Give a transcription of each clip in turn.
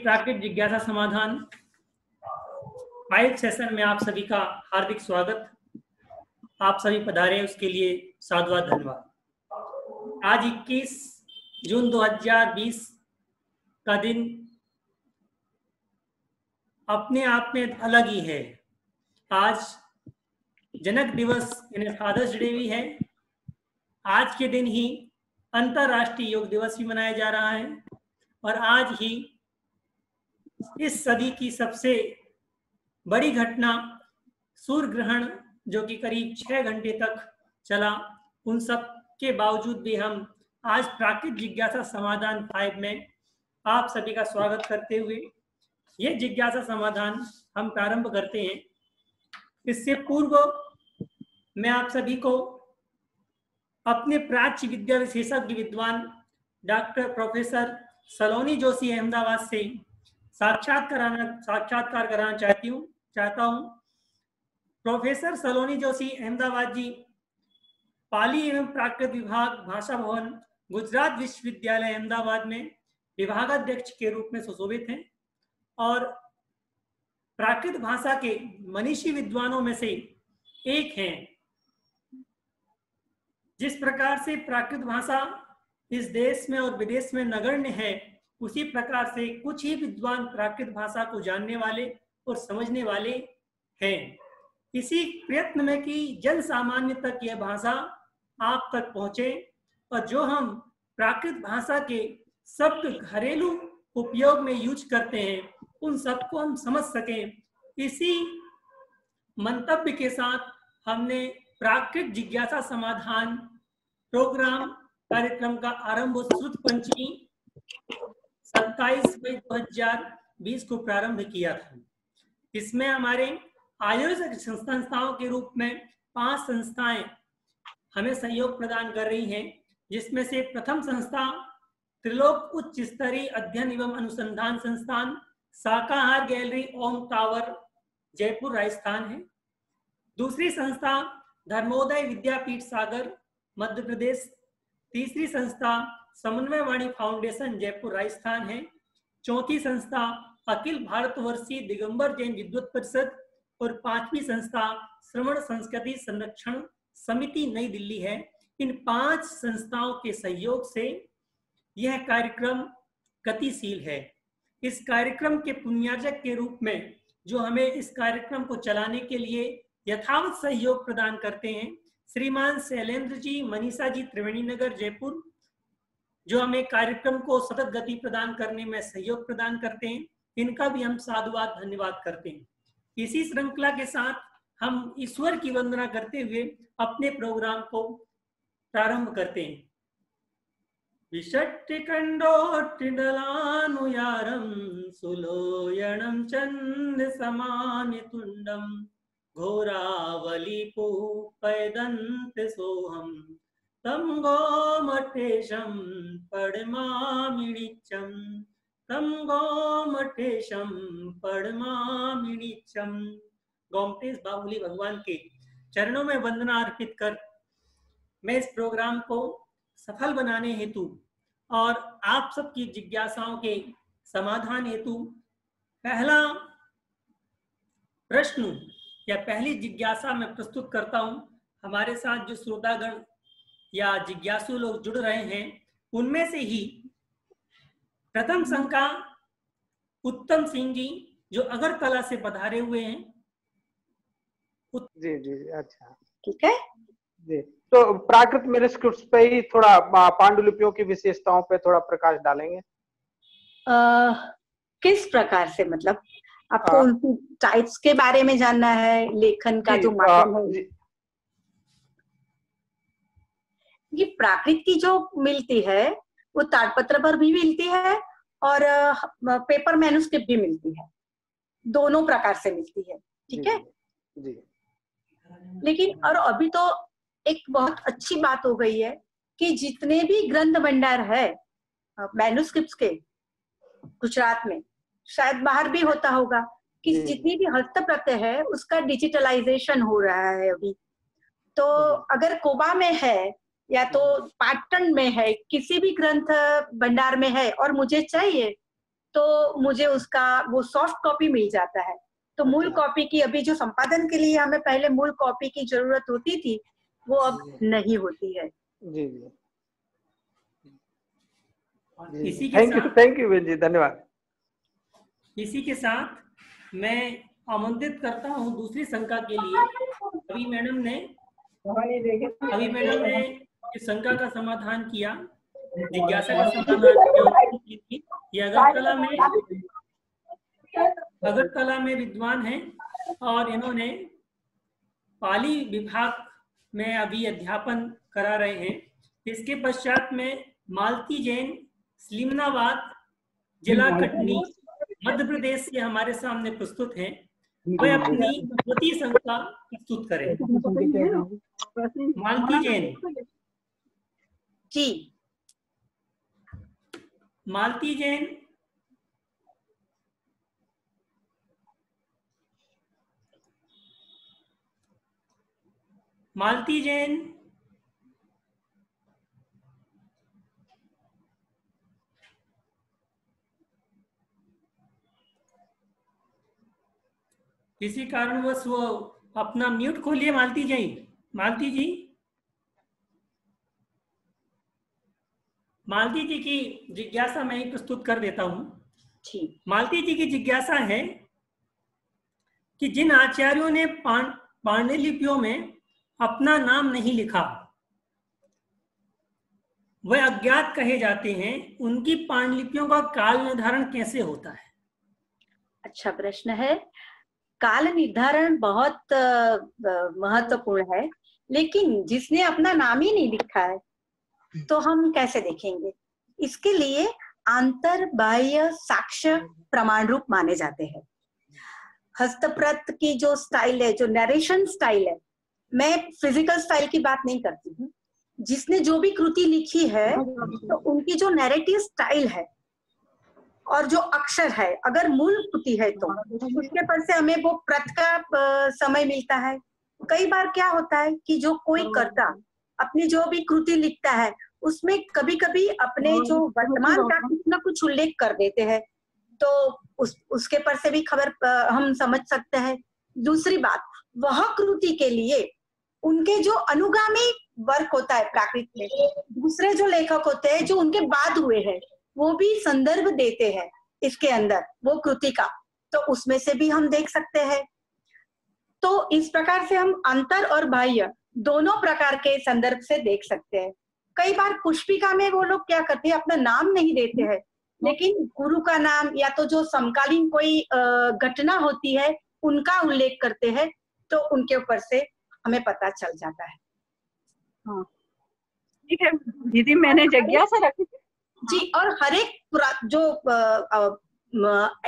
प्राकृत जिज्ञासा समाधान 5 सेशन में आप सभी का हार्दिक स्वागत। आप सभी पधारे उसके लिए साधुवाद धन्यवाद। आज 21 जून 2020 का दिन अपने आप में अलग ही है। आज जनक दिवस यानी फादर्स डे भी है। आज के दिन ही अंतर्राष्ट्रीय योग दिवस भी मनाया जा रहा है और आज ही इस सदी की सबसे बड़ी घटना सूर्य ग्रहण जो कि करीब 6 घंटे तक चला, उन सब के बावजूद भी हम आज प्राकृत जिज्ञासा समाधान 5 में आप सभी का स्वागत करते हुए ये जिज्ञासा समाधान हम प्रारंभ करते हैं। इससे पूर्व मैं आप सभी को अपने प्राच्य विद्या विशेषज्ञ विद्वान डॉक्टर प्रोफेसर सलोनी जोशी अहमदाबाद से साक्षात्कार कराना चाहता हूं। प्रोफेसर सलोनी जोशी अहमदाबाद जी पाली एवं प्राकृत विभाग भाषा भवन गुजरात विश्वविद्यालय अहमदाबाद में विभागाध्यक्ष के रूप में सुशोभित हैं और प्राकृत भाषा के मनीषी विद्वानों में से एक हैं। जिस प्रकार से प्राकृत भाषा इस देश में और विदेश में नगण्य है, उसी प्रकार से कुछ ही विद्वान प्राकृत भाषा को जानने वाले और समझने वाले हैं। इसी प्रयत्न में कि जन सामान्य तक यह भाषा आप तक पहुंचे और जो हम प्राकृत भाषा के शब्द घरेलू उपयोग में यूज करते हैं उन सबको हम समझ सकें, इसी मंतव्य के साथ हमने प्राकृत जिज्ञासा समाधान प्रोग्राम कार्यक्रम का आरंभ श्रुत पंचमी 27 मई 2020 को प्रारंभ किया था। इसमें हमारे आयोजक संस्थाओं के रूप में 5 संस्थाएं हमें सहयोग प्रदान कर रही हैं, जिसमें से प्रथम संस्था त्रिलोक उच्च स्तरीय अध्ययन एवं अनुसंधान संस्थान शाकाहार गैलरी ओम टावर जयपुर राजस्थान है। दूसरी संस्था धर्मोदय विद्यापीठ सागर मध्य प्रदेश। तीसरी संस्था समन्वय वाणी फाउंडेशन जयपुर राजस्थान है। चौथी संस्था अखिल भारतवर्षीय दिगंबर जैन विद्वत परिषद और 5वीं संस्था श्रवण संस्कृति संरक्षण समिति नई दिल्ली है। इन 5 संस्थाओं के सहयोग से यह कार्यक्रम गतिशील है। इस कार्यक्रम के पुण्यार्जक के रूप में जो हमें इस कार्यक्रम को चलाने के लिए यथावत सहयोग प्रदान करते हैं श्रीमान शैलेंद्र जी, मनीषा जी, त्रिवेणी नगर जयपुर, जो हमें कार्यक्रम को सतत गति प्रदान करने में सहयोग प्रदान करते हैं, इनका भी हम साधुवाद धन्यवाद करते हैं। इसी श्रृंखला के साथ हम ईश्वर की वंदना करते हुए अपने प्रोग्राम को प्रारंभ करते हैं। विषट्टिकण्डोत्तिदलानुयारं सुलोयनं चंद समानि तुंडम घोरावलिपूपैदन्त सोहम तं गोमठेशं पडमामिणिच्चं गोमटेश बाहुली भगवान के चरणों में वंदना अर्पित कर मैं इस प्रोग्राम को सफल बनाने हेतु और आप सबकी जिज्ञासाओं के समाधान हेतु पहला प्रश्न या पहली जिज्ञासा मैं प्रस्तुत करता हूं। हमारे साथ जो श्रोतागण या जिज्ञासु लोग जुड़ रहे हैं उनमें से ही प्रथम शंका उत्तम सिंह जी जो अगरतला से पधारे हुए हैं। जी जी अच्छा ठीक है जी। तो प्राकृत मैन्युस्क्रिप्ट्स पे ही थोड़ा पांडुलिपियों की विशेषताओं पे थोड़ा प्रकाश डालेंगे। किस प्रकार से, मतलब आपको उनकी टाइप्स के बारे में जानना है, लेखन का जो माध्यम है? ये प्राकृत की जो मिलती है वो ताड़पत्र पर भी मिलती है और पेपर मैन्युस्क्रिप्ट भी मिलती है, दोनों प्रकार से मिलती है, ठीक है जी। लेकिन और अभी तो एक बहुत अच्छी बात हो गई है कि जितने भी ग्रंथ भंडार है मैन्युस्क्रिप्ट्स के गुजरात में, शायद बाहर भी होता होगा, कि जितनी भी हस्तप्रत है उसका डिजिटलाइजेशन हो रहा है अभी। तो अगर कोबा में है या तो पाटन में है, किसी भी ग्रंथ भंडार में है और मुझे चाहिए तो मुझे उसका वो सॉफ्ट कॉपी मिल जाता है। तो मूल कॉपी की अभी जो संपादन के लिए हमें पहले मूल कॉपी की जरूरत होती थी, वो अब नहीं होती है। जी जी, इसी के साथ थैंक यू बहन जी, धन्यवाद। इसी के साथ मैं आमंत्रित करता हूं दूसरी शंका के लिए। अभी मैडम ने इस शंका का समाधान किया, जिज्ञासा का समाधान किया की थी। ये अगरतला में विद्वान हैं और इन्होंने पाली विभाग में अभी अध्यापन करा रहे हैं। इसके पश्चात में मालती जैन सलीमनाबाद जिला कटनी मध्य प्रदेश से हमारे सामने प्रस्तुत हैं। वे अपनी द्वितीय शंका प्रस्तुत करें। मालती जैन जी। मालती जैन, मालती जैन, किसी कारणवश वो अपना म्यूट खोलिए। मालती जैन, मालती जी, मालती जी की जिज्ञासा मैं ही प्रस्तुत कर देता हूं। मालती जी की जिज्ञासा है कि जिन आचार्यों ने पांडुलिपियों में अपना नाम नहीं लिखा, वह अज्ञात कहे जाते हैं। उनकी पांडुलिपियों का काल निर्धारण कैसे होता है? अच्छा प्रश्न है। काल निर्धारण बहुत महत्वपूर्ण है, लेकिन जिसने अपना नाम ही नहीं लिखा है तो हम कैसे देखेंगे? इसके लिए आंतर बाह्य साक्ष्य प्रमाण रूप माने जाते हैं। हस्तप्रत की जो स्टाइल है, जो नरेशन स्टाइल है, मैं फिजिकल स्टाइल की बात नहीं करती हूँ। जिसने जो भी कृति लिखी है तो उनकी जो नैरेटिव स्टाइल है और जो अक्षर है, अगर मूल कृति है तो उसके पर से हमें वो प्रत का समय मिलता है। कई बार क्या होता है कि जो कोई कर्ता अपनी जो भी कृति लिखता है उसमें कभी कभी अपने जो वर्तमान का कुछ न कुछ उल्लेख कर देते हैं, तो उसके पर से भी खबर हम समझ सकते हैं। दूसरी बात, वह कृति के लिए उनके जो अनुगामी वर्क होता है प्राकृत में, दूसरे जो लेखक होते हैं जो उनके बाद हुए हैं, वो भी संदर्भ देते हैं इसके अंदर वो कृति का, तो उसमें से भी हम देख सकते हैं। तो इस प्रकार से हम अंतर और बाह्य दोनों प्रकार के संदर्भ से देख सकते हैं। कई बार पुष्पिका में वो लोग क्या करते हैं, अपना नाम नहीं देते हैं, लेकिन गुरु का नाम या तो जो समकालीन कोई घटना होती है उनका उल्लेख करते हैं, तो उनके ऊपर से हमें पता चल जाता है। हाँ ठीक है दीदी, मैंने जिज्ञासा रखी जी। और हर एक जो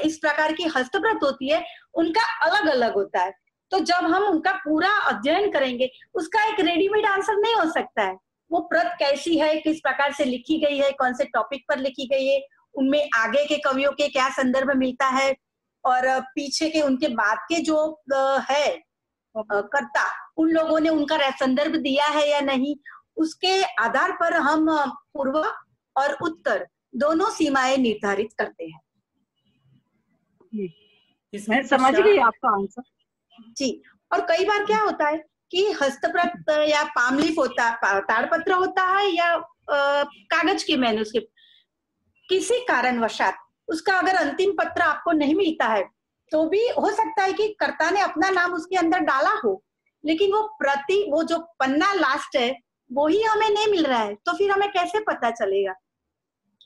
इस प्रकार की हस्तप्रत होती है उनका अलग अलग होता है, तो जब हम उनका पूरा अध्ययन करेंगे उसका एक रेडीमेड आंसर नहीं हो सकता है। वो प्रत कैसी है, किस प्रकार से लिखी गई है, कौन से टॉपिक पर लिखी गई है, उनमें आगे के कवियों के क्या संदर्भ मिलता है, और पीछे के उनके बाद के जो है कर्ता, उन लोगों ने उनका संदर्भ दिया है या नहीं, उसके आधार पर हम पूर्व और उत्तर दोनों सीमाएं निर्धारित करते हैं। मैं समझ गई आपका आंसर जी। और कई बार क्या होता है कि हस्तप्रत या पामलीफ होता, ताड़पत्र होता है या कागज की मैन्युस्क्रिप्ट, किसी कारणवशात उसका अगर अंतिम पत्र आपको नहीं मिलता है तो भी हो सकता है कि कर्ता ने अपना नाम उसके अंदर डाला हो, लेकिन वो जो पन्ना लास्ट है वो ही हमें नहीं मिल रहा है, तो फिर हमें कैसे पता चलेगा?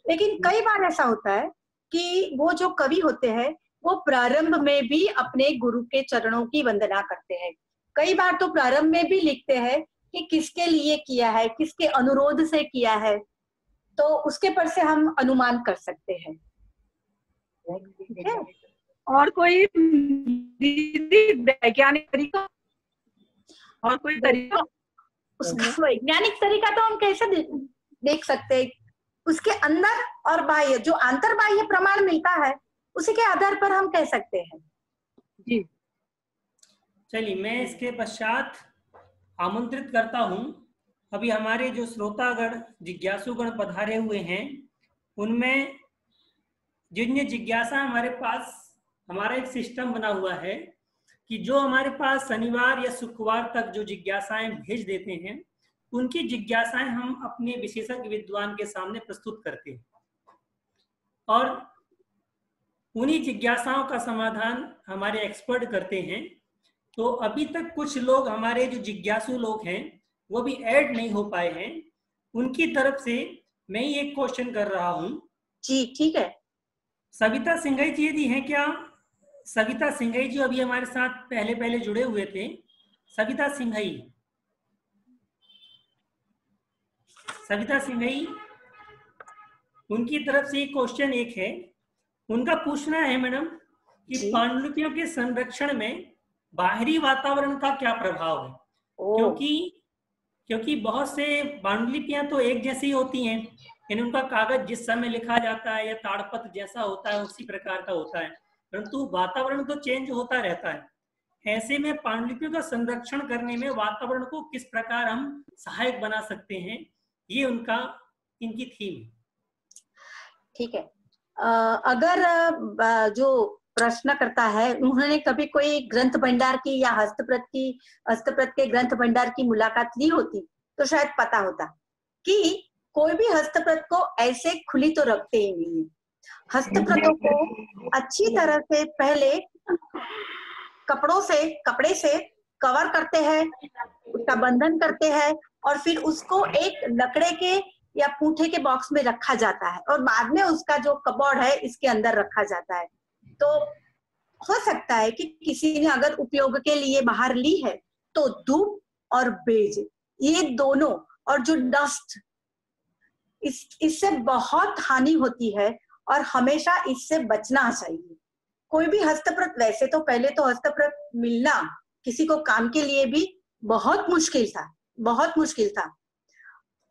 लेकिन कई बार ऐसा होता है कि वो जो कवि होते हैं वो प्रारंभ में भी अपने गुरु के चरणों की वंदना करते हैं। कई बार तो प्रारंभ में भी लिखते हैं कि किसके लिए किया है, किसके अनुरोध से किया है, तो उसके पर से हम अनुमान कर सकते हैं। ठीक है? और कोई वैज्ञानिक तरीका, और कोई तरीका? उसका वैज्ञानिक तरीका तो हम कैसे देख सकते हैं? उसके अंदर और बाह्य जो अंतर बाह्य प्रमाण मिलता है उसी के आधार पर हम कह सकते हैं। जी चलिए, मैं इसके पश्चात आमंत्रित करता हूं, अभी हमारे जो श्रोतागण जिज्ञासुगण पधारे हुए हैं उनमें जिन जिज्ञासा हमारे पास, हमारा एक सिस्टम बना हुआ है कि जो हमारे पास शनिवार या शुक्रवार तक जो जिज्ञासाएं भेज देते हैं, उनकी जिज्ञासाएं हम अपने विशेषज्ञ विद्वान के सामने प्रस्तुत करते हैं और उन्हीं जिज्ञासाओं का समाधान हमारे एक्सपर्ट करते हैं। तो अभी तक कुछ लोग, हमारे जो जिज्ञासु लोग हैं, वो भी ऐड नहीं हो पाए हैं। उनकी तरफ से मैं ही एक क्वेश्चन कर रहा हूं। जी ठीक है। सविता सिंघई जी यदि हैं क्या? सविता सिंघई जी अभी हमारे साथ पहले जुड़े हुए थे। सविता सिंघई, सविता सिंघई, उनकी तरफ से क्वेश्चन एक है। उनका पूछना है मैडम कि पांडुलिपियों के संरक्षण में बाहरी वातावरण का क्या प्रभाव है? क्योंकि बहुत से पांडुलिपियां तो एक जैसी होती हैं, यानी उनका कागज जिस समय लिखा जाता है या ताड़पत्र जैसा होता है उसी प्रकार का होता है, परंतु वातावरण तो चेंज होता रहता है। ऐसे में पांडुलिपियों का संरक्षण करने में वातावरण को किस प्रकार हम सहायक बना सकते हैं, ये इनकी थीम। ठीक है। अगर जो प्रश्न करता है उन्होंने कभी कोई ग्रंथ भंडार की या हस्तप्रत के ग्रंथ भंडार की मुलाकात ली होती तो शायद पता होता कि कोई भी हस्तप्रत को ऐसे खुली तो रखते ही नहीं है। हस्तप्रतों को अच्छी तरह से पहले कपड़े से कवर करते हैं, उसका बंधन करते हैं और फिर उसको एक लकड़े के या पूठे के बॉक्स में रखा जाता है और बाद में उसका जो कबोर्ड है इसके अंदर रखा जाता है। तो हो सकता है कि किसी ने अगर उपयोग के लिए बाहर ली है तो धूप और बेज, ये दोनों, और जो डस्ट, इससे बहुत हानि होती है और हमेशा इससे बचना चाहिए। कोई भी हस्तप्रत, वैसे तो पहले तो हस्तप्रत मिलना किसी को काम के लिए भी बहुत मुश्किल था।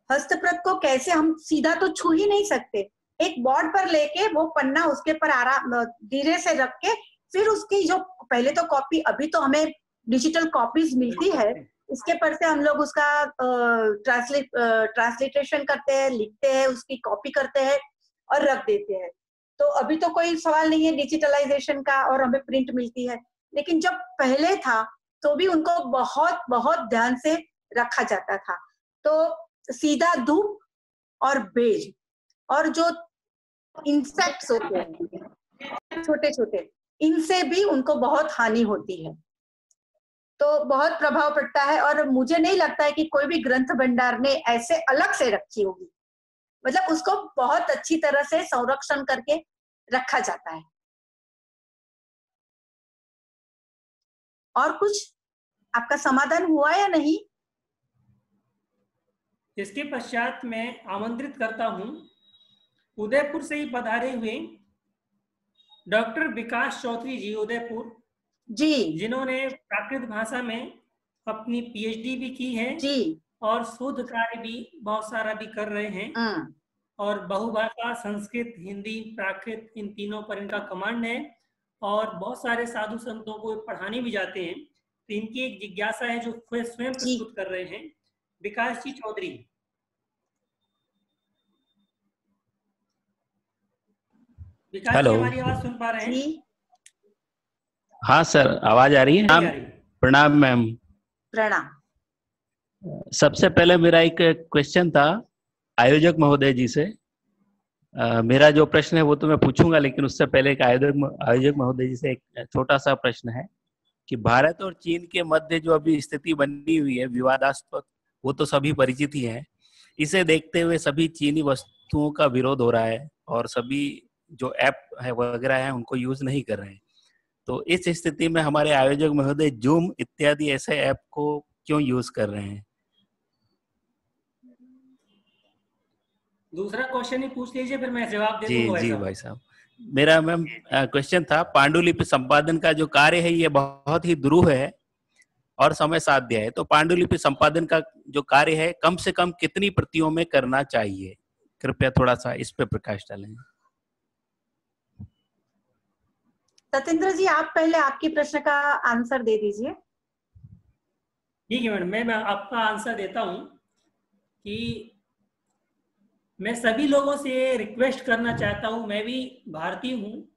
हस्तप्रत को कैसे, हम सीधा तो छू ही नहीं सकते, एक बोर्ड पर लेके वो पन्ना उसके पर आराम धीरे से रख के फिर उसकी जो पहले तो कॉपी, अभी तो हमें डिजिटल कॉपीज मिलती है, इसके पर से हम लोग उसका ट्रांसलेशन करते हैं, लिखते हैं, उसकी कॉपी करते हैं और रख देते हैं। तो अभी तो कोई सवाल नहीं है डिजिटलाइजेशन का और हमें प्रिंट मिलती है, लेकिन जब पहले था तो भी उनको बहुत बहुत ध्यान से रखा जाता था। तो सीधा धूप और बेज और जो इंसेक्ट्स होते हैं छोटे छोटे, इनसे भी उनको बहुत हानि होती है, तो बहुत प्रभाव पड़ता है। और मुझे नहीं लगता है कि कोई भी ग्रंथ भंडार ने ऐसे अलग से रखी होगी, मतलब उसको बहुत अच्छी तरह से संरक्षण करके रखा जाता है। और कुछ आपका समाधान हुआ या नहीं? इसके पश्चात मैं आमंत्रित करता हूं उदयपुर से ही पधारे हुए डॉक्टर विकास चौधरी जी, उदयपुर जी, जिन्होंने प्राकृत भाषा में अपनी पीएचडी भी की है जी, और शोध कार्य भी बहुत सारा भी कर रहे हैं और बहुभाषा, संस्कृत, हिंदी, प्राकृत, इन तीनों पर इनका कमांड है और बहुत सारे साधु संतों को पढ़ाने भी जाते हैं। तो इनकी एक जिज्ञासा है जो स्वयं प्रस्तुत कर रहे हैं। विकास जी चौधरी। विकास जी हमारी आवाज सुन पा रहे हैं? हाँ सर, आवाज आ रही है? प्रणाम मैम। प्रणाम। सबसे पहले मेरा एक क्वेश्चन था आयोजक महोदय जी से। मेरा जो प्रश्न है वो तो मैं पूछूंगा, लेकिन उससे पहले एक आयोजक महोदय जी से एक छोटा सा प्रश्न है कि भारत और चीन के मध्य जो अभी स्थिति बनी हुई है विवादास्पद, वो तो सभी परिचित ही है। इसे देखते हुए सभी चीनी वस्तुओं का विरोध हो रहा है और सभी जो ऐप है वगैरह है उनको यूज नहीं कर रहे हैं। तो इस स्थिति में हमारे आयोजक महोदय जूम इत्यादि ऐसे ऐप को क्यों यूज कर रहे हैं? दूसरा क्वेश्चन ही पूछ लीजिए, फिर मैं जवाब दे दूंगा। जी भाई साहब, मेरा मैम क्वेश्चन था पांडुलिपि संपादन का जो कार्य है ये बहुत ही दुरूह है और समय साध्य है। तो पांडुलिपि संपादन का जो कार्य है कम से कम कितनी प्रतियों में करना चाहिए? कृपया थोड़ा सा इस पे प्रकाश डालें। सत्येंद्र जी, आप पहले आपकी प्रश्न का आंसर दे दीजिए। ठीक है मैडम, मैं आपका आंसर देता हूं कि मैं सभी लोगों से रिक्वेस्ट करना चाहता हूँ, मैं भी भारतीय हूँ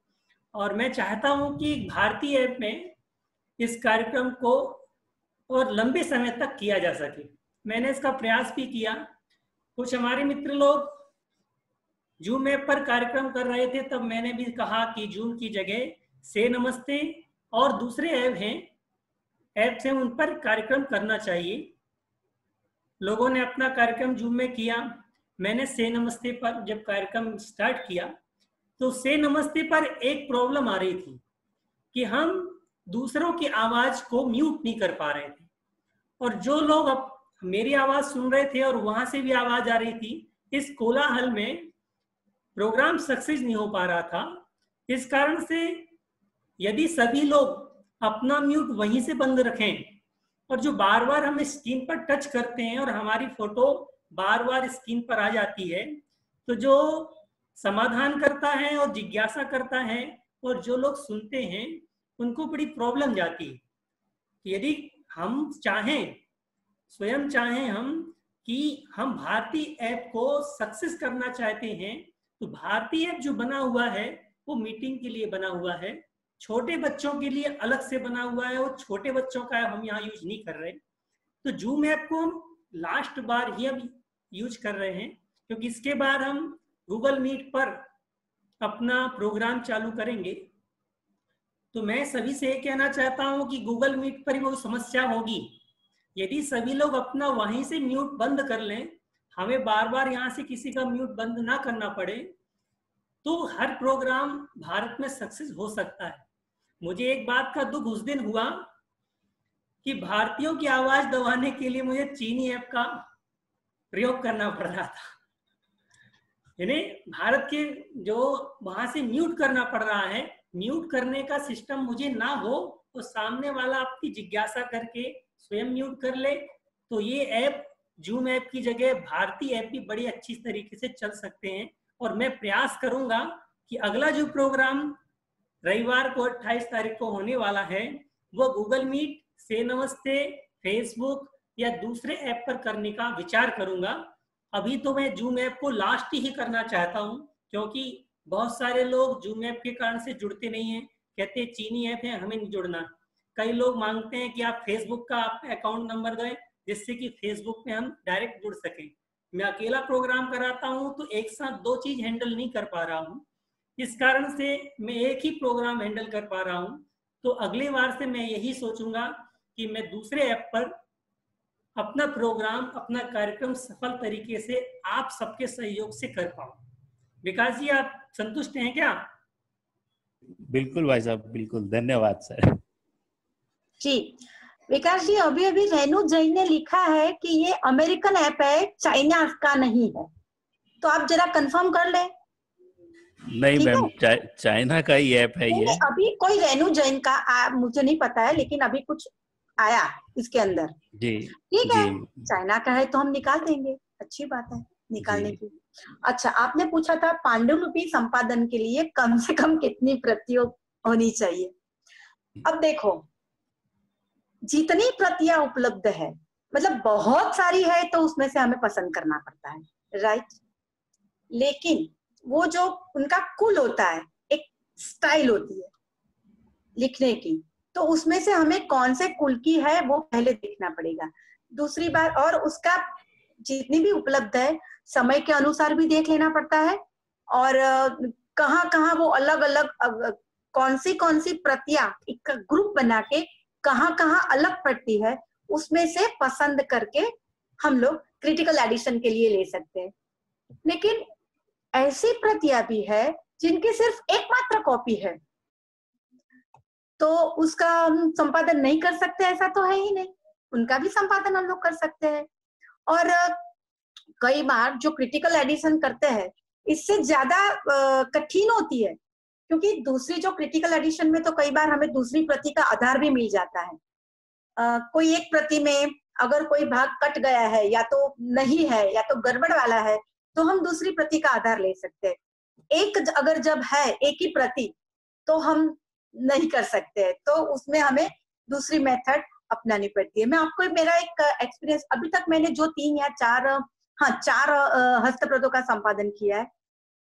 और मैं चाहता हूँ कि भारतीय ऐप में इस कार्यक्रम को और लंबे समय तक किया जा सके। मैंने इसका प्रयास भी किया। कुछ हमारे मित्र लोग जूम ऐप पर कार्यक्रम कर रहे थे, तब मैंने भी कहा कि जूम की जगह से नमस्ते और दूसरे ऐप हैं, ऐप से उन पर कार्यक्रम करना चाहिए। लोगों ने अपना कार्यक्रम जूम में किया। मैंने से नमस्ते पर जब कार्यक्रम स्टार्ट किया तो से नमस्ते पर एक प्रॉब्लम आ रही थी कि हम दूसरों की आवाज को म्यूट नहीं कर पा रहे थे, और जो लोग अब मेरी आवाज सुन रहे थे और वहां से भी आवाज आ रही थी, इस कोलाहल में प्रोग्राम सक्सेस नहीं हो पा रहा था। इस कारण से यदि सभी लोग अपना म्यूट वहीं से बंद रखें और जो बार बार हम स्क्रीन पर टच करते हैं और हमारी फोटो बार बार स्क्रीन पर आ जाती है, तो जो समाधान करता है और जिज्ञासा करता है और जो लोग सुनते हैं उनको बड़ी प्रॉब्लम जाती है। यदि हम चाहें, स्वयं चाहें हम कि हम भारतीय ऐप को सक्सेस करना चाहते हैं, तो भारतीय ऐप जो बना हुआ है वो मीटिंग के लिए बना हुआ है, छोटे बच्चों के लिए अलग से बना हुआ है, और छोटे बच्चों का हम यहाँ यूज नहीं कर रहे। तो जूम ऐप को हम लास्ट बार ही अब यूज कर रहे हैं, क्योंकि इसके बाद हम गूगल मीट पर अपना प्रोग्राम चालू करेंगे। तो मैं सभी से कहना चाहता हूं कि गूगल मीट पर वो समस्या होगी, यदि सभी लोग अपना वहीं से म्यूट बंद कर लें, हमें बार बार यहाँ से किसी का म्यूट बंद ना करना पड़े, तो हर प्रोग्राम भारत में सक्सेस हो सकता है। मुझे एक बात का दुख उस दिन हुआ कि भारतीयों की आवाज दबाने के लिए मुझे चीनी ऐप का प्रयोग करना पड़ रहा था, यानी भारत के जो वहां से म्यूट करना पड़ रहा है। म्यूट करने का सिस्टम मुझे ना हो तो सामने वाला आपकी जिज्ञासा करके स्वयं म्यूट कर ले, तो ये ऐप जूम ऐप की जगह भारतीय ऐप भी बड़ी अच्छी तरीके से चल सकते हैं। और मैं प्रयास करूंगा कि अगला जो प्रोग्राम रविवार को 28 तारीख को होने वाला है वो गूगल मीट, से नमस्ते, फेसबुक या दूसरे ऐप पर करने का विचार करूंगा। अभी तो मैं जूम ऐप को लास्ट ही करना चाहता हूं, क्योंकि बहुत सारे लोग जूम ऐप के कारण से जुड़ते नहीं हैं, कहते हैं चीनी ऐप है हमें नहीं जुड़ना। कई लोग मांगते हैं कि आप फेसबुक का आप अकाउंट नंबर दें जिससे कि फेसबुक में हम डायरेक्ट जुड़ सकें। मैं अकेला प्रोग्राम कराता हूं तो एक साथ दो चीज हैंडल नहीं कर पा रहा हूं, इस कारण से मैं एक ही प्रोग्राम हैंडल कर पा रहा हूं। तो अगली बार से मैं यही सोचूंगा कि मैं दूसरे ऐप पर अपना प्रोग्राम, अपना कार्यक्रम सफल तरीके से आप सबके सहयोग से कर पाऊं। विकास जी, आप संतुष्ट हैं क्या? बिल्कुल भाई साहब, बिल्कुल, धन्यवाद सर जी। विकास जी, अभी अभी रेणु जैन ने लिखा है कि ये अमेरिकन ऐप है, चाइना का नहीं है, तो आप जरा कंफर्म कर लें। नहीं मैम, चाइना का ही ऐप है ये। अभी कोई रेणु जैन का मुझे नहीं पता है, लेकिन अभी कुछ आया इसके अंदर। जी ठीक है, चाइना का है तो हम निकाल देंगे, अच्छी बात है निकालने की। अच्छा, आपने पूछा था पांडुलिपि संपादन के लिए कम से कम कितनी प्रतियां होनी चाहिए। अब देखो, जितनी प्रतियां उपलब्ध है, मतलब बहुत सारी है तो उसमें से हमें पसंद करना पड़ता है, राइट। लेकिन वो जो उनका कुल होता है, एक स्टाइल होती है लिखने की, तो उसमें से हमें कौन से कुल की है वो पहले देखना पड़ेगा। दूसरी बात, और उसका जितनी भी उपलब्ध है समय के अनुसार भी देख लेना पड़ता है, और कहाँ कहाँ वो अलग अलग कौन सी प्रतियां एक ग्रुप बना के कहाँ कहाँ अलग पड़ती है, उसमें से पसंद करके हम लोग क्रिटिकल एडिशन के लिए ले सकते हैं। लेकिन ऐसी प्रतियां भी है जिनकी सिर्फ एकमात्र कॉपी है, तो उसका हम संपादन नहीं कर सकते, ऐसा तो है ही नहीं, उनका भी संपादन हम लोग कर सकते हैं। और कई बार जो क्रिटिकल एडिशन करते हैं इससे ज्यादा कठिन होती है, क्योंकि दूसरी जो क्रिटिकल एडिशन में तो कई बार हमें दूसरी प्रति का आधार भी मिल जाता है। कोई एक प्रति में अगर कोई भाग कट गया है या तो नहीं है या तो गड़बड़ वाला है, तो हम दूसरी प्रति का आधार ले सकते हैं। एक अगर जब है एक ही प्रति तो हम नहीं कर सकते, तो उसमें हमें दूसरी मेथड अपनानी पड़ती है। मैं आपको मेरा एक एक्सपीरियंस, अभी तक मैंने जो 3 या 4 हाँ 4 हस्तप्रतों का संपादन किया है,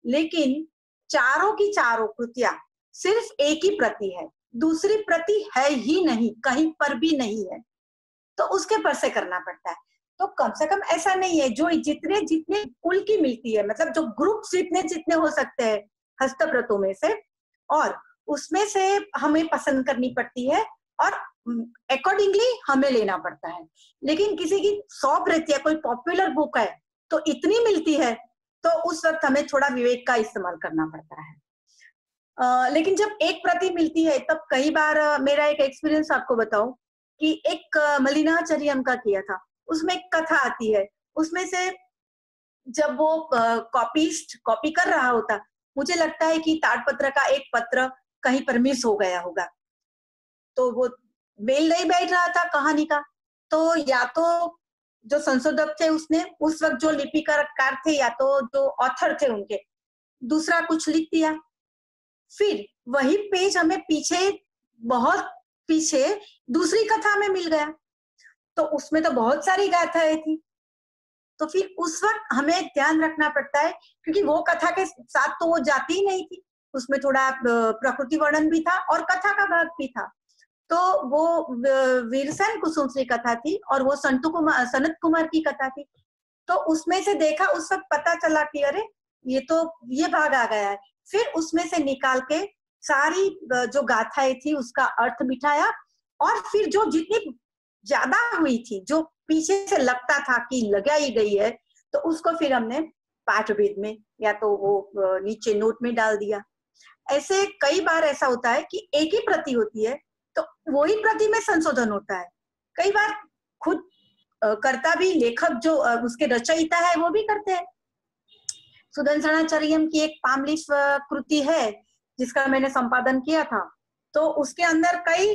लेकिन चारों की चारों कृतियां सिर्फ एक ही प्रति है, दूसरी प्रति है ही नहीं, कहीं पर भी नहीं है, तो उसके पर से करना पड़ता है। तो कम से कम ऐसा नहीं है, जो जितने जितने कुल की मिलती है, मतलब जो ग्रुप जितने जितने हो सकते हैं हस्तप्रतों में से, और उसमें से हमें पसंद करनी पड़ती है और अकॉर्डिंगली हमें लेना पड़ता है। लेकिन किसी की 100 प्रतियां, कोई पॉपुलर बुक है तो इतनी मिलती है, तो उस वक्त हमें थोड़ा विवेक का इस्तेमाल करना पड़ता है। लेकिन जब एक प्रति मिलती है तब कई बार मेरा एक एक्सपीरियंस आपको बताऊं कि एक मलिनाचर्यम का किया था, उसमें एक कथा आती है, उसमें से जब वो कॉपिस्ट कॉपी कर रहा होता, मुझे लगता है कि ताड़पत्र का एक पत्र कहीं पर मिस हो गया होगा, तो वो मेल नहीं बैठ रहा था कहानी का, तो या तो जो संशोधक थे उसने उस वक्त जो लिपिकार थे या तो जो ऑथर थे उनके दूसरा कुछ लिख दिया, फिर वही पेज हमें पीछे, बहुत पीछे दूसरी कथा में मिल गया, तो उसमें तो बहुत सारी गाथाएं थी। तो फिर उस वक्त हमें ध्यान रखना पड़ता है, क्योंकि वो कथा के साथ तो वो जाती ही नहीं थी, उसमें थोड़ा प्रकृति वर्णन भी था और कथा का भाग भी था। तो वो वीरसेन कुसुम की कथा थी और वो सनत कुमार की कथा थी, तो उसमें से देखा, उस वक्त पता चला कि अरे ये भाग आ गया है। फिर उसमें से निकाल के सारी जो गाथाएं थी उसका अर्थ बिठाया, और फिर जो जितनी ज्यादा हुई थी, जो पीछे से लगता था कि लगाई गई है, तो उसको फिर हमने पाठभेद में या तो वो नीचे नोट में डाल दिया। ऐसे कई बार ऐसा होता है कि एक ही प्रति होती है तो वही प्रति में संशोधन होता है, कई बार खुद कर्ता भी, लेखक जो उसके रचयिता है वो भी करते हैं। सुदर्शनाचार्यम की एक पामलीफ कृति है जिसका मैंने संपादन किया था, तो उसके अंदर कई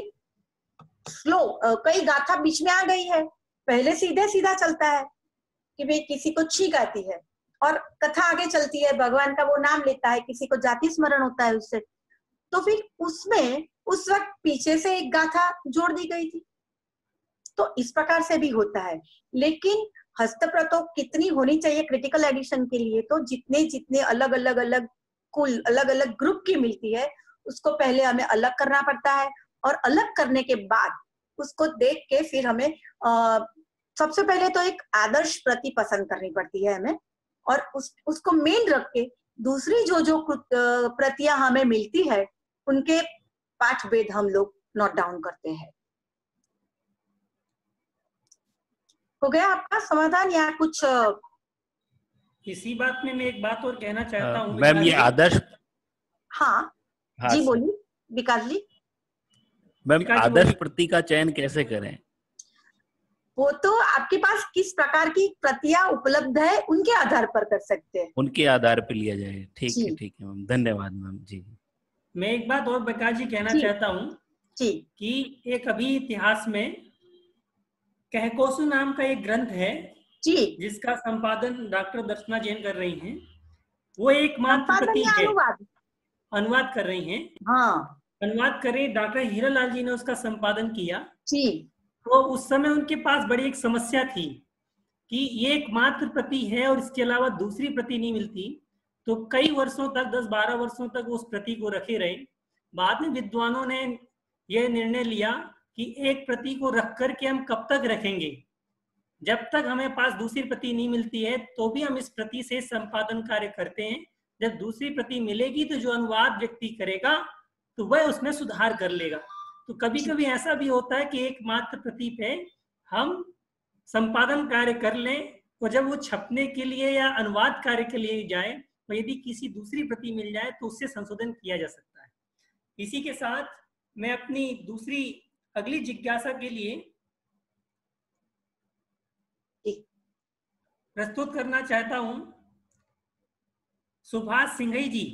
कई गाथा बीच में आ गई है, पहले सीधे सीधा चलता है कि भाई किसी को छींक आती है और कथा आगे चलती है, भगवान का वो नाम लेता है, किसी को जाति स्मरण होता है उससे, तो फिर उसमें उस वक्त पीछे से एक गाथा जोड़ दी गई थी। तो इस प्रकार से भी होता है। लेकिन हस्तप्रतों कितनी होनी चाहिए क्रिटिकल एडिशन के लिए, तो जितने जितने अलग अलग कुल अलग अलग ग्रुप की मिलती है उसको पहले हमें अलग करना पड़ता है, और अलग करने के बाद उसको देख के फिर हमें सबसे पहले तो एक आदर्श प्रति पसंद करनी पड़ती है हमें, और उसको मेन रख के दूसरी जो प्रतियां हमें मिलती है उनके पाठ भेद हम लोग नोट डाउन करते हैं। हो गया आपका समाधान या कुछ? इसी बात में मैं एक बात और कहना चाहता हूँ मैम, ये आदर्श, हाँ जी बोलिए विकास जी। मैम, आदर्श प्रति का चयन कैसे करें? वो तो आपके पास किस प्रकार की प्रतियां उपलब्ध है उनके आधार पर कर सकते हैं, उनके आधार पर लिया जाए। ठीक है मैम, धन्यवाद मैम जी। मैं एक बात और विकास जी कहना चाहता हूँ कि एक अभी इतिहास में कहकोसु नाम का एक ग्रंथ है जी, जिसका संपादन डॉक्टर दर्शना जैन कर रही हैं। वो एकमात्र प्रति है, अनुवाद कर रही हैं। हाँ, अनुवाद कर रही डॉक्टर हीरालाल जी ने उसका संपादन किया जी। तो उस समय उनके पास बड़ी एक समस्या थी कि ये एकमात्र प्रति है और इसके अलावा दूसरी प्रति नहीं मिलती, तो कई वर्षों तक, 10-12 वर्षों तक उस प्रति को रखे रहे। बाद में विद्वानों ने यह निर्णय लिया कि एक प्रति को रख करके हम कब तक रखेंगे, जब तक हमें पास दूसरी प्रति नहीं मिलती है तो भी हम इस प्रति से संपादन कार्य करते हैं। जब दूसरी प्रति मिलेगी तो जो अनुवाद व्यक्ति करेगा तो वह उसमें सुधार कर लेगा। तो कभी कभी ऐसा भी होता है कि एकमात्र प्रति पे हम संपादन कार्य कर लें, और जब वो छपने के लिए या अनुवाद कार्य के लिए जाए तो यदि किसी दूसरी प्रति मिल जाए तो उससे संशोधन किया जा सकता है। इसी के साथ मैं अपनी दूसरी अगली जिज्ञासा के लिए प्रस्तुत करना चाहता हूं। सुभाष सिंघई जी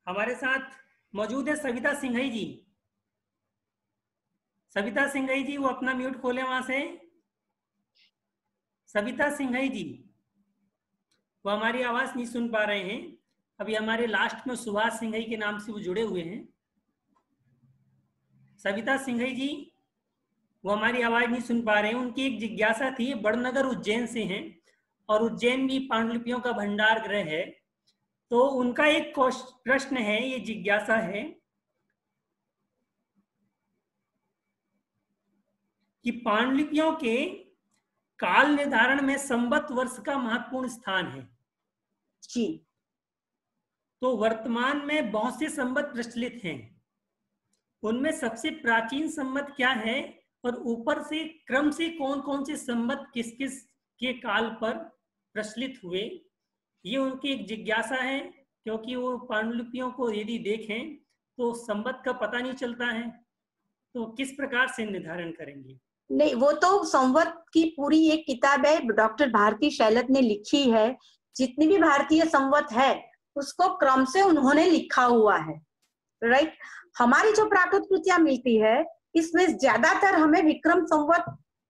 हमारे साथ मौजूद है। सविता सिंघई जी, सविता सिंघई जी, वो अपना म्यूट खोले वहां से। सविता सिंघई जी, वो हमारी आवाज नहीं सुन पा रहे हैं। अभी हमारे लास्ट में सुभाष सिंघई के नाम से वो जुड़े हुए हैं। सविता सिंघई जी, वो हमारी आवाज नहीं सुन पा रहे हैं। उनकी एक जिज्ञासा थी, बड़नगर उज्जैन से हैं। और उज्जैन भी पांडुलिपियों का भंडार गृह है। तो उनका एक प्रश्न है, ये जिज्ञासा है कि पांडुलिपियों के काल निर्धारण में संवत वर्ष का महत्वपूर्ण स्थान है जी। तो वर्तमान में बहुत से संवत प्रचलित हैं, उनमें सबसे प्राचीन संवत क्या है और ऊपर से क्रम से कौन कौन से संवत किस किस के काल पर प्रचलित हुए, ये उनकी एक जिज्ञासा है। क्योंकि वो पांडुलिपियों को यदि देखें तो संवत का पता नहीं चलता है, तो किस प्रकार से निर्धारण करेंगे? नहीं, वो तो संवत की पूरी एक किताब है, डॉक्टर भारती शैलत ने लिखी है। जितनी भी भारतीय संवत है उसको क्रम से उन्होंने लिखा हुआ है, राइट। हमारी जो प्राकृत कृतियां मिलती है इसमें ज्यादातर हमें विक्रम संवत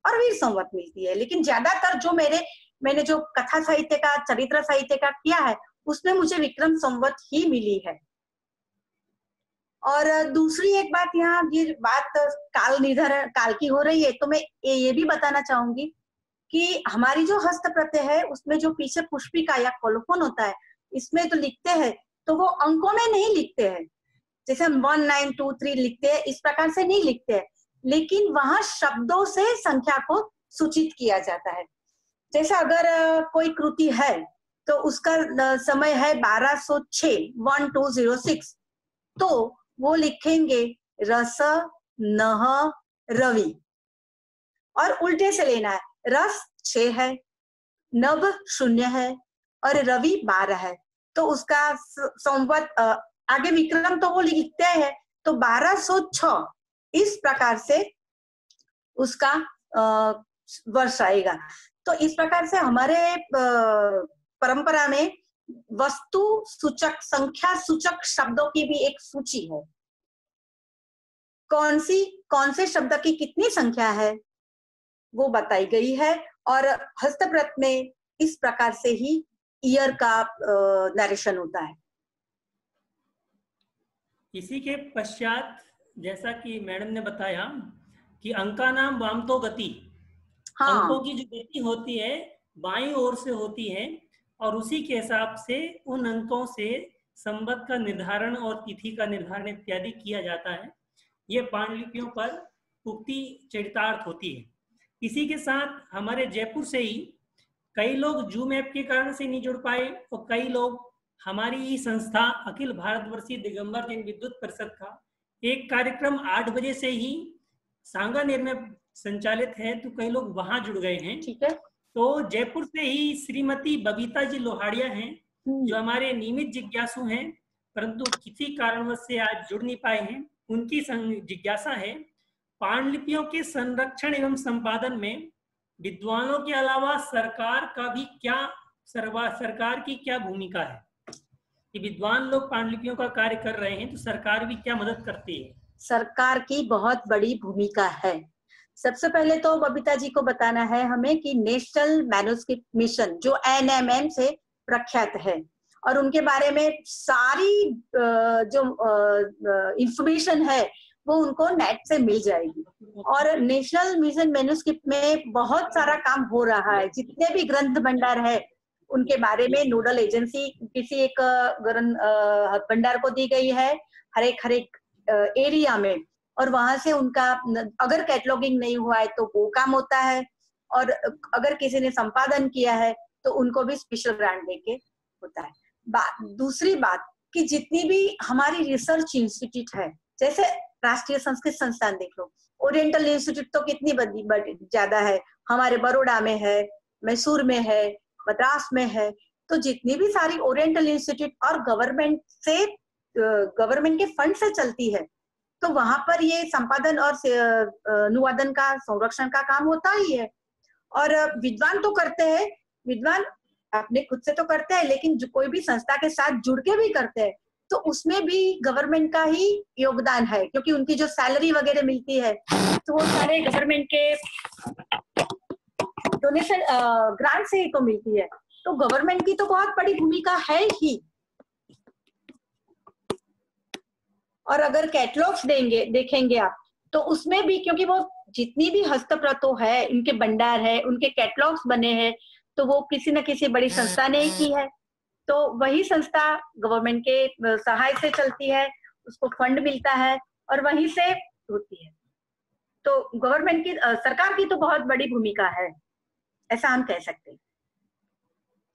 और वीर संवत मिलती है, लेकिन ज्यादातर जो मैंने जो कथा साहित्य का, चरित्र साहित्य का किया है उसमें मुझे विक्रम संवत ही मिली है। और दूसरी एक बात, यहाँ ये बात काल निर्धारण काल की हो रही है, तो मैं ये भी बताना चाहूंगी कि हमारी जो हस्तप्रत है उसमें जो पीछे पुष्पिका या कोलोफोन होता है, इसमें तो लिखते हैं तो वो अंकों में नहीं लिखते हैं, जैसे हम 1 9 2 3 लिखते हैं, इस प्रकार से नहीं लिखते हैं, लेकिन वहां शब्दों से संख्या को सूचित किया जाता है। जैसे अगर कोई कृति है तो उसका समय है 1206 1206, तो वो लिखेंगे रस नह रवि, और उल्टे से लेना है, रस 6 है, नभ 0 है और रवि 12 है, तो उसका संवत आगे विक्रम तो वो लिखते हैं तो 1206 इस प्रकार से उसका वर्ष आएगा। तो इस प्रकार से हमारे परंपरा में वस्तु सूचक, संख्या सूचक शब्दों की भी एक सूची है, कौन से शब्द की कितनी संख्या है वो बताई गई है, और हस्तप्रत में इस प्रकार से ही ईयर का नरेशन होता है। इसी के पश्चात जैसा कि मैडम ने बताया कि अंका नाम वामतो गति, हाँ, अंकों की जो गति होती है बाईं ओर से होती है, और उसी के हिसाब से उन अंकों से संवत का निर्धारण और तिथि का निर्धारण इत्यादि किया जाता है। ये पांडुलिपियों पर उक्ति चरितार्थ होती है। इसी के साथ हमारे जयपुर से ही कई लोग जूम ऐप के कारण से नहीं जुड़ पाए, और कई लोग हमारी संस्था अखिल भारतवर्षीय दिगंबर जैन विद्युत परिषद का एक कार्यक्रम 8 बजे से ही सांगानेर में संचालित है, तो कई लोग वहां जुड़ गए हैं। ठीक है। तो जयपुर से ही श्रीमती बबीता जी लोहाड़िया हैं जो हमारे नियमित जिज्ञासु हैं, परंतु किसी कारणवश से आज जुड़ नहीं पाए हैं। उनकी जिज्ञासा है, पांडुलिपियों के संरक्षण एवं संपादन में विद्वानों के अलावा सरकार की क्या भूमिका है? कि विद्वान लोग पांडुलिपियों का कार्य कर रहे हैं तो सरकार भी क्या मदद करती है? सरकार की बहुत बड़ी भूमिका है। सबसे पहले तो बबीता जी को बताना है हमें कि नेशनल मैन्युस्क्रिप्ट मिशन जो NMM से प्रख्यात है, और उनके बारे में सारी जो इंफॉर्मेशन है वो उनको नेट से मिल जाएगी। और नेशनल मिशन मैन्युस्क्रिप्ट में बहुत सारा काम हो रहा है, जितने भी ग्रंथ भंडार है उनके बारे में नोडल एजेंसी किसी एक ग्रंथ भंडार को दी गई है हर एक एरिया में, और वहां से उनका अगर कैटलॉगिंग नहीं हुआ है तो वो काम होता है, और अगर किसी ने संपादन किया है तो उनको भी स्पेशल ग्रांट देके होता है। दूसरी बात कि जितनी भी हमारी रिसर्च इंस्टीट्यूट है, जैसे राष्ट्रीय संस्कृत संस्थान देख लो, ओरिएंटल इंस्टीट्यूट तो कितनी बड़ी ज्यादा है, हमारे बड़ौदा में है, मैसूर में है, मद्रास में है, तो जितनी भी सारी ओरिएंटल इंस्टीट्यूट और गवर्नमेंट के फंड से चलती है, तो वहां पर ये संपादन और अनुवादन का, संरक्षण का काम होता ही है। और विद्वान तो करते हैं, विद्वान अपने खुद से तो करते हैं, लेकिन जो कोई भी संस्था के साथ जुड़ के भी करते हैं तो उसमें भी गवर्नमेंट का ही योगदान है, क्योंकि उनकी जो सैलरी वगैरह मिलती है तो वो सारे गवर्नमेंट के डोनेशन ग्रांट से ही तो मिलती है। तो गवर्नमेंट की तो बहुत बड़ी भूमिका है ही। और अगर कैटलॉग्स देखेंगे आप तो उसमें भी, क्योंकि वो जितनी भी हस्तप्रतो है, उनके भंडार है, उनके कैटलॉग्स बने हैं, तो वो किसी न किसी बड़ी संस्था ने ही की है। तो वही संस्था गवर्नमेंट के सहाय से चलती है, उसको फंड मिलता है और वहीं से होती है। तो गवर्नमेंट की सरकार की तो बहुत बड़ी भूमिका है, ऐसा हम कह सकते हैं।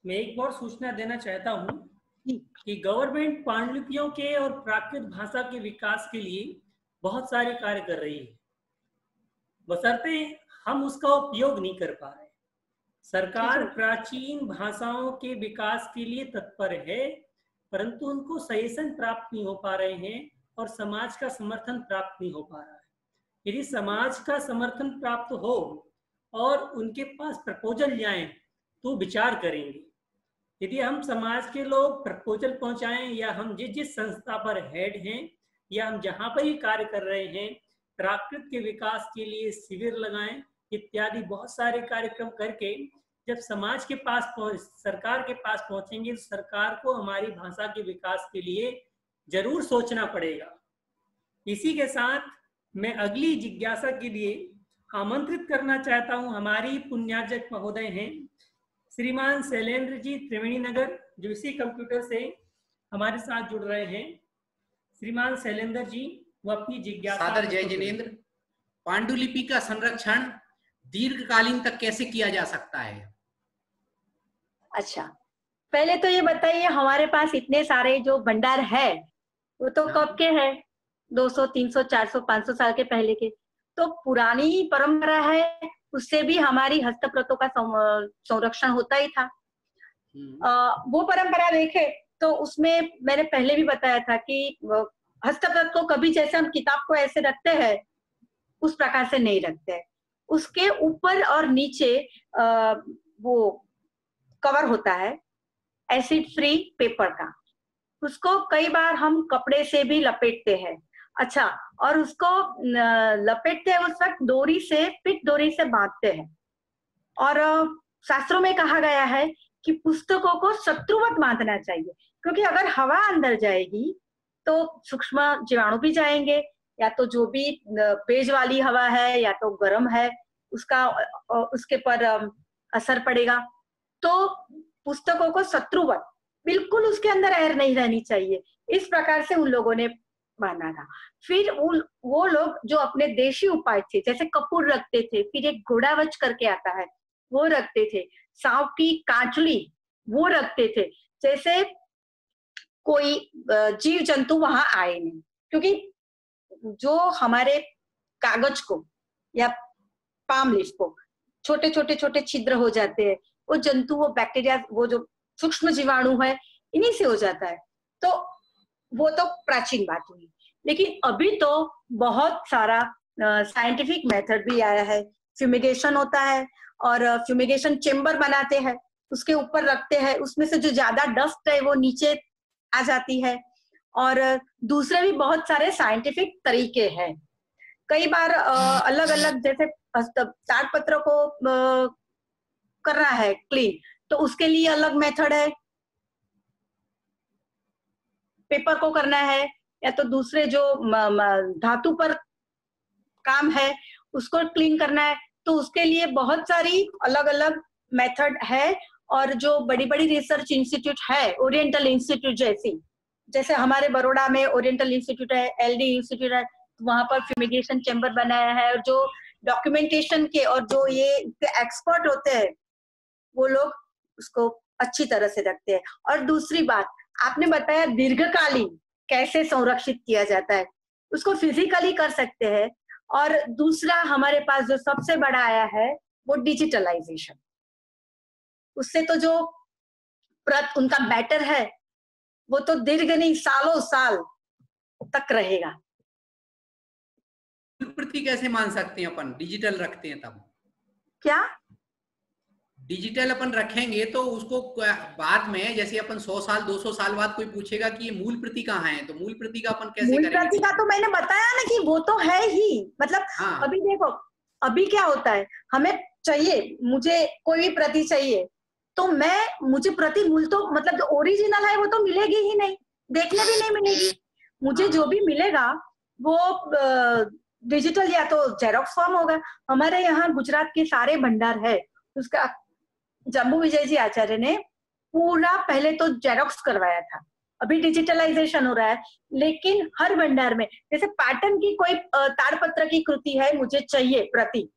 मैं एक और सूचना देना चाहता हूँ कि गवर्नमेंट पांडुलिपियों के और प्राकृत भाषा के विकास के लिए बहुत सारे कार्य कर रही है, बशर्ते हम उसका उपयोग नहीं कर पा रहे। सरकार प्राचीन भाषाओं के विकास के लिए तत्पर है, परंतु उनको सजेशन प्राप्त नहीं हो पा रहे हैं और समाज का समर्थन प्राप्त नहीं हो पा रहा है। यदि समाज का समर्थन प्राप्त हो और उनके पास प्रपोजल जाएं तो विचार करेंगे। यदि हम समाज के लोग प्रपोजल पहुंचाएं या हम जिस संस्था पर हेड हैं या हम जहां पर ही कार्य कर रहे हैं, प्राकृत के विकास के लिए शिविर लगाएं इत्यादि बहुत सारे कार्यक्रम करके जब समाज के पास सरकार के पास पहुंचेंगे तो सरकार को हमारी भाषा के विकास के लिए जरूर सोचना पड़ेगा। इसी के साथ मैं अगली जिज्ञासा के लिए आमंत्रित करना चाहता हूं, हमारी पुण्यार्चक महोदय हैं श्रीमान शैलेंद्र जी त्रिवेणी नगर, जो इसी कंप्यूटर से हमारे साथ जुड़ रहे हैं। श्रीमान शैलेंद्र जी वो अपनी जिज्ञासा। सादर जय जिनेंद्र। पांडुलिपि का संरक्षण दीर्घकालीन तक कैसे किया जा सकता है? अच्छा, पहले तो ये बताइए, हमारे पास इतने सारे जो भंडार है वो तो कब के हैं? 200, 300, 400, 500 साल के पहले के। तो पुरानी परंपरा है, उससे भी हमारी हस्तप्रतों का संरक्षण होता ही था। वो परंपरा देखे तो उसमें मैंने पहले भी बताया था कि हस्तप्रत को कभी जैसे हम किताब को ऐसे रखते हैं उस प्रकार से नहीं रखते। उसके ऊपर और नीचे वो कवर होता है एसिड फ्री पेपर का, उसको कई बार हम कपड़े से भी लपेटते हैं। अच्छा, और उसको लपेटते हैं उस वक्त डोरी से, पिट डोरी से बांधते हैं। और शास्त्रों में कहा गया है कि पुस्तकों को शत्रुवत बांधना चाहिए, क्योंकि अगर हवा अंदर जाएगी तो सूक्ष्म जीवाणु भी जाएंगे, या तो जो भी पेज वाली हवा है या तो गर्म है उसका उसके पर असर पड़ेगा। तो पुस्तकों को शत्रुवत, बिल्कुल उसके अंदर एयर नहीं रहनी चाहिए, इस प्रकार से उन लोगों ने माना था। फिर वो लोग जो अपने देशी उपाय थे, जैसे कपूर रखते थे, फिर एक घोड़ावच करके आता है वो रखते थे, सांप की कांचली वो रखते थे, जैसे कोई जीव जंतु वहां आए नहीं। क्योंकि जो हमारे कागज को या पाम लीफ को छोटे छोटे छोटे छिद्र हो जाते हैं, वो जंतु, वो बैक्टीरिया, वो जो सूक्ष्म जीवाणु है, इन्हीं से हो जाता है। तो वो तो प्राचीन बात हुई। लेकिन अभी तो बहुत सारा साइंटिफिक मेथड भी आया है। फ्यूमिगेशन होता है और फ्यूमिगेशन चेम्बर बनाते हैं, उसके ऊपर रखते हैं, उसमें से जो ज्यादा डस्ट है वो नीचे आ जाती है। और दूसरे भी बहुत सारे साइंटिफिक तरीके हैं। कई बार अलग अलग, जैसे ताड़पत्र को करना है क्लीन, तो उसके लिए अलग मेथड है, पेपर को करना है, या तो दूसरे जो धातु पर काम है उसको क्लीन करना है, तो उसके लिए बहुत सारी अलग अलग मेथड है। और जो बड़ी बड़ी रिसर्च इंस्टीट्यूट है, ओरिएंटल इंस्टीट्यूट जैसे हमारे बड़ौदा में ओरिएंटल इंस्टीट्यूट है, एलडी इंस्टीट्यूट है, वहां पर फ्यूमिगेशन चैम्बर बनाया है। और जो डॉक्यूमेंटेशन के और जो ये एक्सपर्ट होते हैं वो लोग उसको अच्छी तरह से रखते हैं। और दूसरी बात, आपने बताया दीर्घकालीन कैसे संरक्षित किया जाता है, उसको फिजिकली कर सकते हैं। और दूसरा हमारे पास जो सबसे बड़ा आया है वो डिजिटलाइजेशन। उससे तो जो प्रत उनका बैटर है वो तो दीर्घ नहीं, सालों साल तक रहेगा। प्रति कैसे मान सकते हैं अपन? डिजिटल रखते हैं तब क्या डिजिटल अपन रखेंगे तो उसको बाद में, जैसे अपन 100 साल 200 साल बाद कोई पूछेगा कि ये मूल प्रति कहाँ है, तो मूल प्रति का अपन कैसे करेंगे? मूल प्रति का तो मैंने बताया ना कि वो तो है ही। मतलब हाँ। अभी देखो, अभी क्या होता है, हमें चाहिए, मुझे कोई भी प्रति चाहिए तो मुझे प्रति मूल तो मतलब जो ओरिजिनल है वो तो मिलेगी ही नहीं, देखने भी नहीं मिलेगी। मुझे जो भी मिलेगा वो डिजिटल या तो जेरोक्स फॉर्म होगा। हमारे यहाँ गुजरात के सारे भंडार है, उसका जम्बू विजय जी आचार्य ने पूरा पहले तो जेरोक्स करवाया था, अभी डिजिटलाइजेशन हो रहा है, लेकिन हर भंडार में जैसे पाटन की कोई ताड़पत्र की कृति है, मुझे चाहिए प्रति,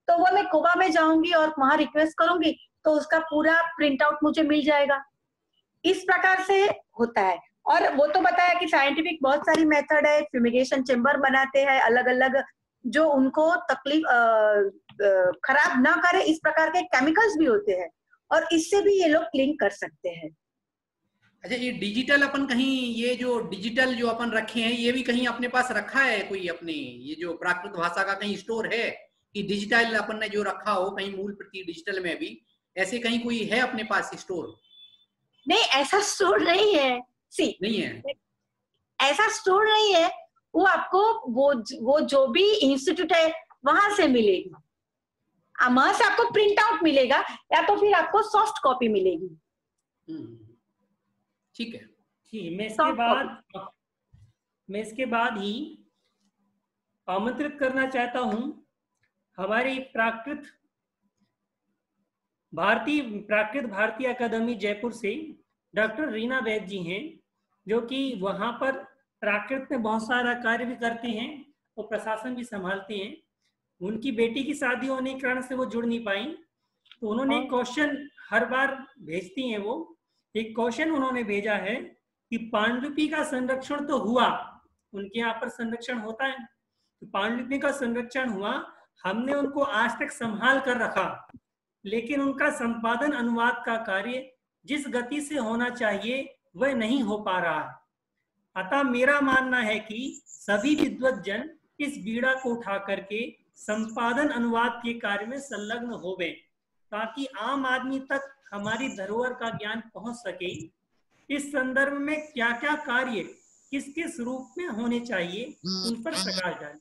तो वो मैं कोबा में जाऊंगी और वहां रिक्वेस्ट करूंगी तो उसका पूरा प्रिंट आउट मुझे मिल जाएगा। इस प्रकार से होता है। और वो तो बताया कि साइंटिफिक बहुत सारी मेथड है, फ्यूमिगेशन चेम्बर बनाते हैं अलग अलग, जो उनको तकलीफ खराब ना करे, इस प्रकार के केमिकल्स भी होते हैं और इससे भी ये लोग क्लीन कर सकते हैं। अच्छा, ये डिजिटल अपन कहीं, ये जो डिजिटल जो अपन रखे हैं, ये भी कहीं अपने पास रखा है कोई अपने, ये जो प्राकृत भाषा का कहीं स्टोर है कि डिजिटल अपन ने जो रखा हो कहीं मूल प्रति डिजिटल में भी, ऐसे कहीं कोई है अपने पास स्टोर? नहीं, ऐसा स्टोर नहीं है। नहीं है, ऐसा स्टोर नहीं है। वो आपको वो जो भी इंस्टीट्यूट है वहां से मिलेगी, वहां से आपको प्रिंट आउट मिलेगा या तो फिर आपको सॉफ्ट कॉपी मिलेगी। ठीक है। ठीक, मैं इसके बाद ही आमंत्रित करना चाहता हूं हमारी प्राकृत भारतीय अकादमी जयपुर से डॉक्टर रीना वैद्य जी हैं, जो कि वहां पर प्राकृत में बहुत सारा कार्य भी करते हैं और प्रशासन भी संभालते हैं। उनकी बेटी की शादी होने के कारण से वो जुड़ नहीं पाई, तो उन्होंने एक क्वेश्चन हर बार भेजती हैं, वो एक क्वेश्चन उन्होंने भेजा है कि पांडुलिपि का संरक्षण तो हुआ, उनके यहाँ पर संरक्षण होता है, तो पांडुलिपि का संरक्षण हुआ, हमने उनको आज तक संभाल कर रखा, लेकिन उनका संपादन अनुवाद का कार्य जिस गति से होना चाहिए वह नहीं हो पा रहा है। अतः मेरा मानना है कि सभी विद्वत जन इस बीड़ा को उठा करके संपादन अनुवाद के कार्य में संलग्न होवे, ताकि आम आदमी तक हमारी धरोहर का ज्ञान पहुंच सके। इस संदर्भ में क्या क्या कार्य किस किस रूप में होने चाहिए, उन पर प्रकाश डालें।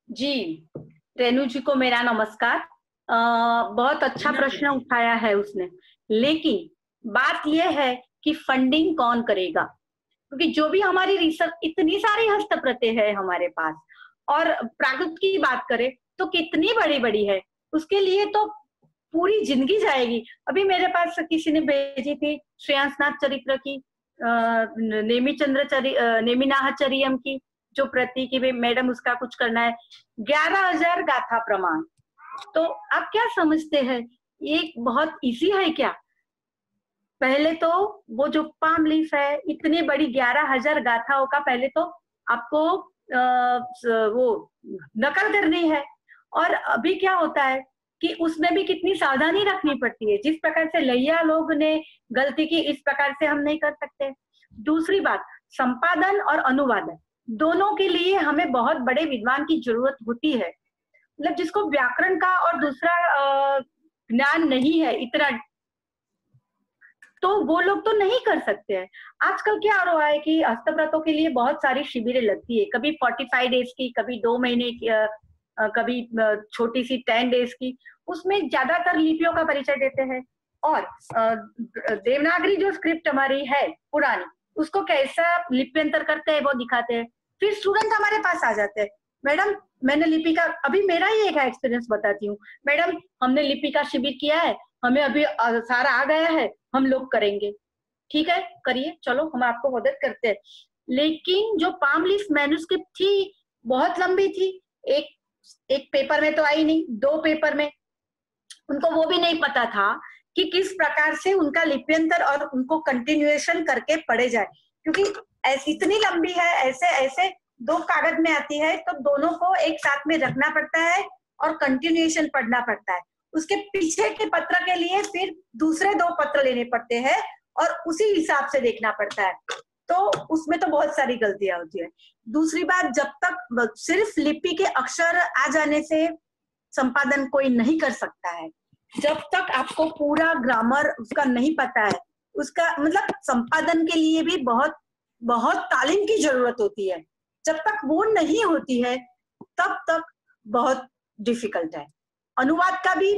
जी, रेणु जी को मेरा नमस्कार। बहुत अच्छा प्रश्न उठाया है उसने, लेकिन बात यह है कि फंडिंग कौन करेगा, क्योंकि जो भी हमारी रिसर्च, इतनी सारी हस्तप्रतें हैं हमारे पास, और प्राकृत की बात करें तो कितनी बड़ी बड़ी है, उसके लिए तो पूरी जिंदगी जाएगी। अभी मेरे पास किसी ने भेजी थी श्रेयांसनाथ चरित्र की, नेमिनाहचर्यम की जो प्रति की मैडम उसका कुछ करना है, 11,000 गाथा प्रमाण। तो आप क्या समझते हैं, ये बहुत इजी है क्या? पहले तो वो जो पाम लीफ है, इतनी बड़ी 11,000 गाथाओं का पहले तो आपको वो नकल करनी है, और अभी क्या होता है कि उसमें भी कितनी सावधानी रखनी पड़ती है। जिस प्रकार से लैया लोग ने गलती की, इस प्रकार से हम नहीं कर सकते। दूसरी बात, संपादन और अनुवादन दोनों के लिए हमें बहुत बड़े विद्वान की जरूरत होती है, मतलब जिसको व्याकरण का और दूसरा ज्ञान नहीं है इतना, तो वो लोग तो नहीं कर सकते हैं। आजकल क्या हो रहा है कि हस्तप्रतों के लिए बहुत सारी शिविरें लगती है, कभी 45 डेज की, कभी 2 महीने की, कभी छोटी सी 10 डेज की। उसमें ज्यादातर लिपियों का परिचय देते हैं, और देवनागरी जो स्क्रिप्ट हमारी है पुरानी, उसको कैसा लिप्यंतर करते हैं वो दिखाते हैं। फिर स्टूडेंट हमारे पास आ जाते हैं, मैडम मैंने लिपि का, अभी मेरा ही एक एक्सपीरियंस बताती हूँ, मैडम हमने लिपि का शिविर किया है, हमें अभी सारा आ गया है, हम लोग करेंगे। ठीक है, करिए, चलो हम आपको मदद करते हैं। लेकिन जो पाम लीफ मैन्युस्क्रिप्ट थी बहुत लंबी थी, एक पेपर में तो आई नहीं, 2 पेपर में, उनको वो भी नहीं पता था कि किस प्रकार से उनका लिप्यंतर और उनको कंटिन्यूएशन करके पढ़े जाए, क्योंकि इतनी लंबी है, ऐसे ऐसे 2 कागज में आती है, तो दोनों को एक साथ में रखना पड़ता है और कंटिन्यूएशन पढ़ना पड़ता है। उसके पीछे के पत्र के लिए फिर दूसरे 2 पत्र लेने पड़ते हैं और उसी हिसाब से देखना पड़ता है, तो उसमें तो बहुत सारी गलतियां होती है। दूसरी बात, जब तक सिर्फ लिपि के अक्षर आ जाने से संपादन कोई नहीं कर सकता है, जब तक आपको पूरा ग्रामर उसका नहीं पता है, उसका मतलब संपादन के लिए भी बहुत बहुत तालीम की जरूरत होती है। जब तक वो नहीं होती है तब तक बहुत डिफिकल्ट है। अनुवाद का भी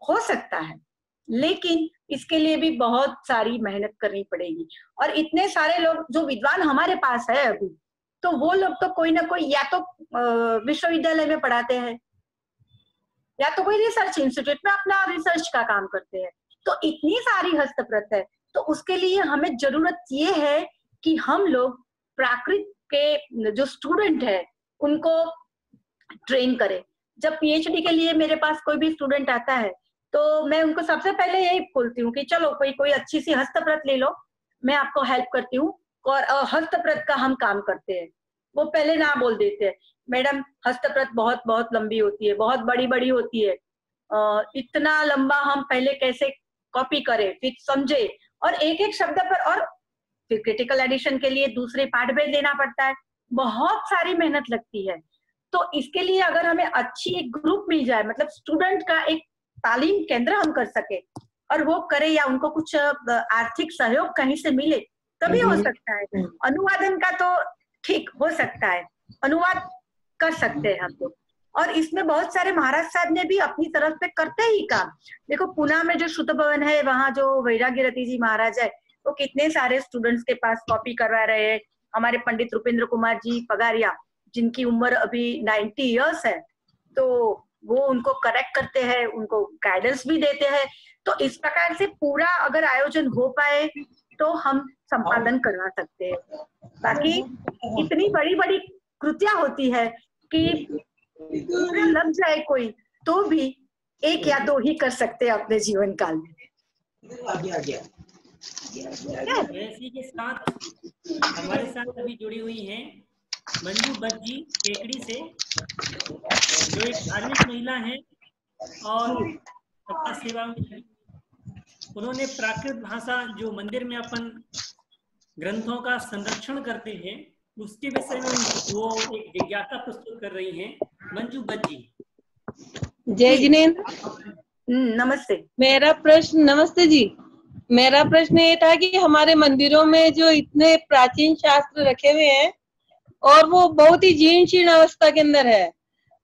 हो सकता है, लेकिन इसके लिए भी बहुत सारी मेहनत करनी पड़ेगी, और इतने सारे लोग जो विद्वान हमारे पास है अभी, तो वो लोग तो कोई ना कोई या तो विश्वविद्यालय में पढ़ाते हैं, या तो कोई रिसर्च इंस्टीट्यूट में अपना रिसर्च का काम करते हैं। तो इतनी सारी हस्तप्रत है, तो उसके लिए हमें जरूरत ये है कि हम लोग प्राकृत के जो स्टूडेंट है उनको ट्रेन करें। जब पीएचडी के लिए मेरे पास कोई भी स्टूडेंट आता है तो मैं उनको सबसे पहले यही बोलती हूँ कि चलो कोई अच्छी सी हस्तप्रत ले लो, मैं आपको हेल्प करती हूँ और हस्तप्रत का हम काम करते हैं। वो पहले ना बोल देते हैं, मैडम हस्तप्रत बहुत बहुत लंबी होती है, बहुत बड़ी बड़ी होती है, इतना लंबा हम पहले कैसे कॉपी करें, फिर समझे, और एक एक शब्द पर, और फिर क्रिटिकल एडिशन के लिए दूसरे पार्ट भेज देना पड़ता है, बहुत सारी मेहनत लगती है। तो इसके लिए अगर हमें अच्छी एक ग्रुप मिल जाए, मतलब स्टूडेंट का एक तालीम केंद्र हम कर सके और वो करे, या उनको कुछ आर्थिक सहयोग कहीं से मिले, तभी हो सकता है। अनुवादन का तो ठीक हो सकता है, अनुवाद कर सकते हैं हम लोग, और इसमें बहुत सारे महाराज साहब ने भी अपनी तरफ से करते ही काम। देखो पुणे में जो श्रुत भवन है, वहाँ जो वैराग्य रति जी महाराज है, वो कितने सारे स्टूडेंट्स के पास कॉपी करवा रहे हैं। हमारे पंडित रुपेंद्र कुमार जी पगारिया, जिनकी उम्र अभी 90 इयर्स है, तो वो उनको करेक्ट करते हैं, उनको गाइडेंस भी देते हैं। तो इस प्रकार से पूरा अगर आयोजन हो पाए तो हम संपादन करवा सकते हैं। बाकी इतनी बड़ी बड़ी कृतियां होती है कि पूरा लग जाए कोई तो भी एक या दो ही कर सकते हैं अपने जीवन काल में। इसी के साथ हमारे साथ अभी जुड़ी हुई हैं मंजू बट जी केकड़ी से, जो एक धार्मिक महिला हैं और समाज सेवा में। उन्होंने प्राकृत भाषा जो मंदिर में अपन ग्रंथों का संरक्षण करते हैं उसके विषय में वो एक जिज्ञासा प्रस्तुत कर रही हैं। मंजू बट जी। जय जिनेन्द्र। नमस्ते। नमस्ते जी। मेरा प्रश्न ये था कि हमारे मंदिरों में जो इतने प्राचीन शास्त्र रखे हुए हैं और वो बहुत ही जीर्ण शीर्ण अवस्था के अंदर है,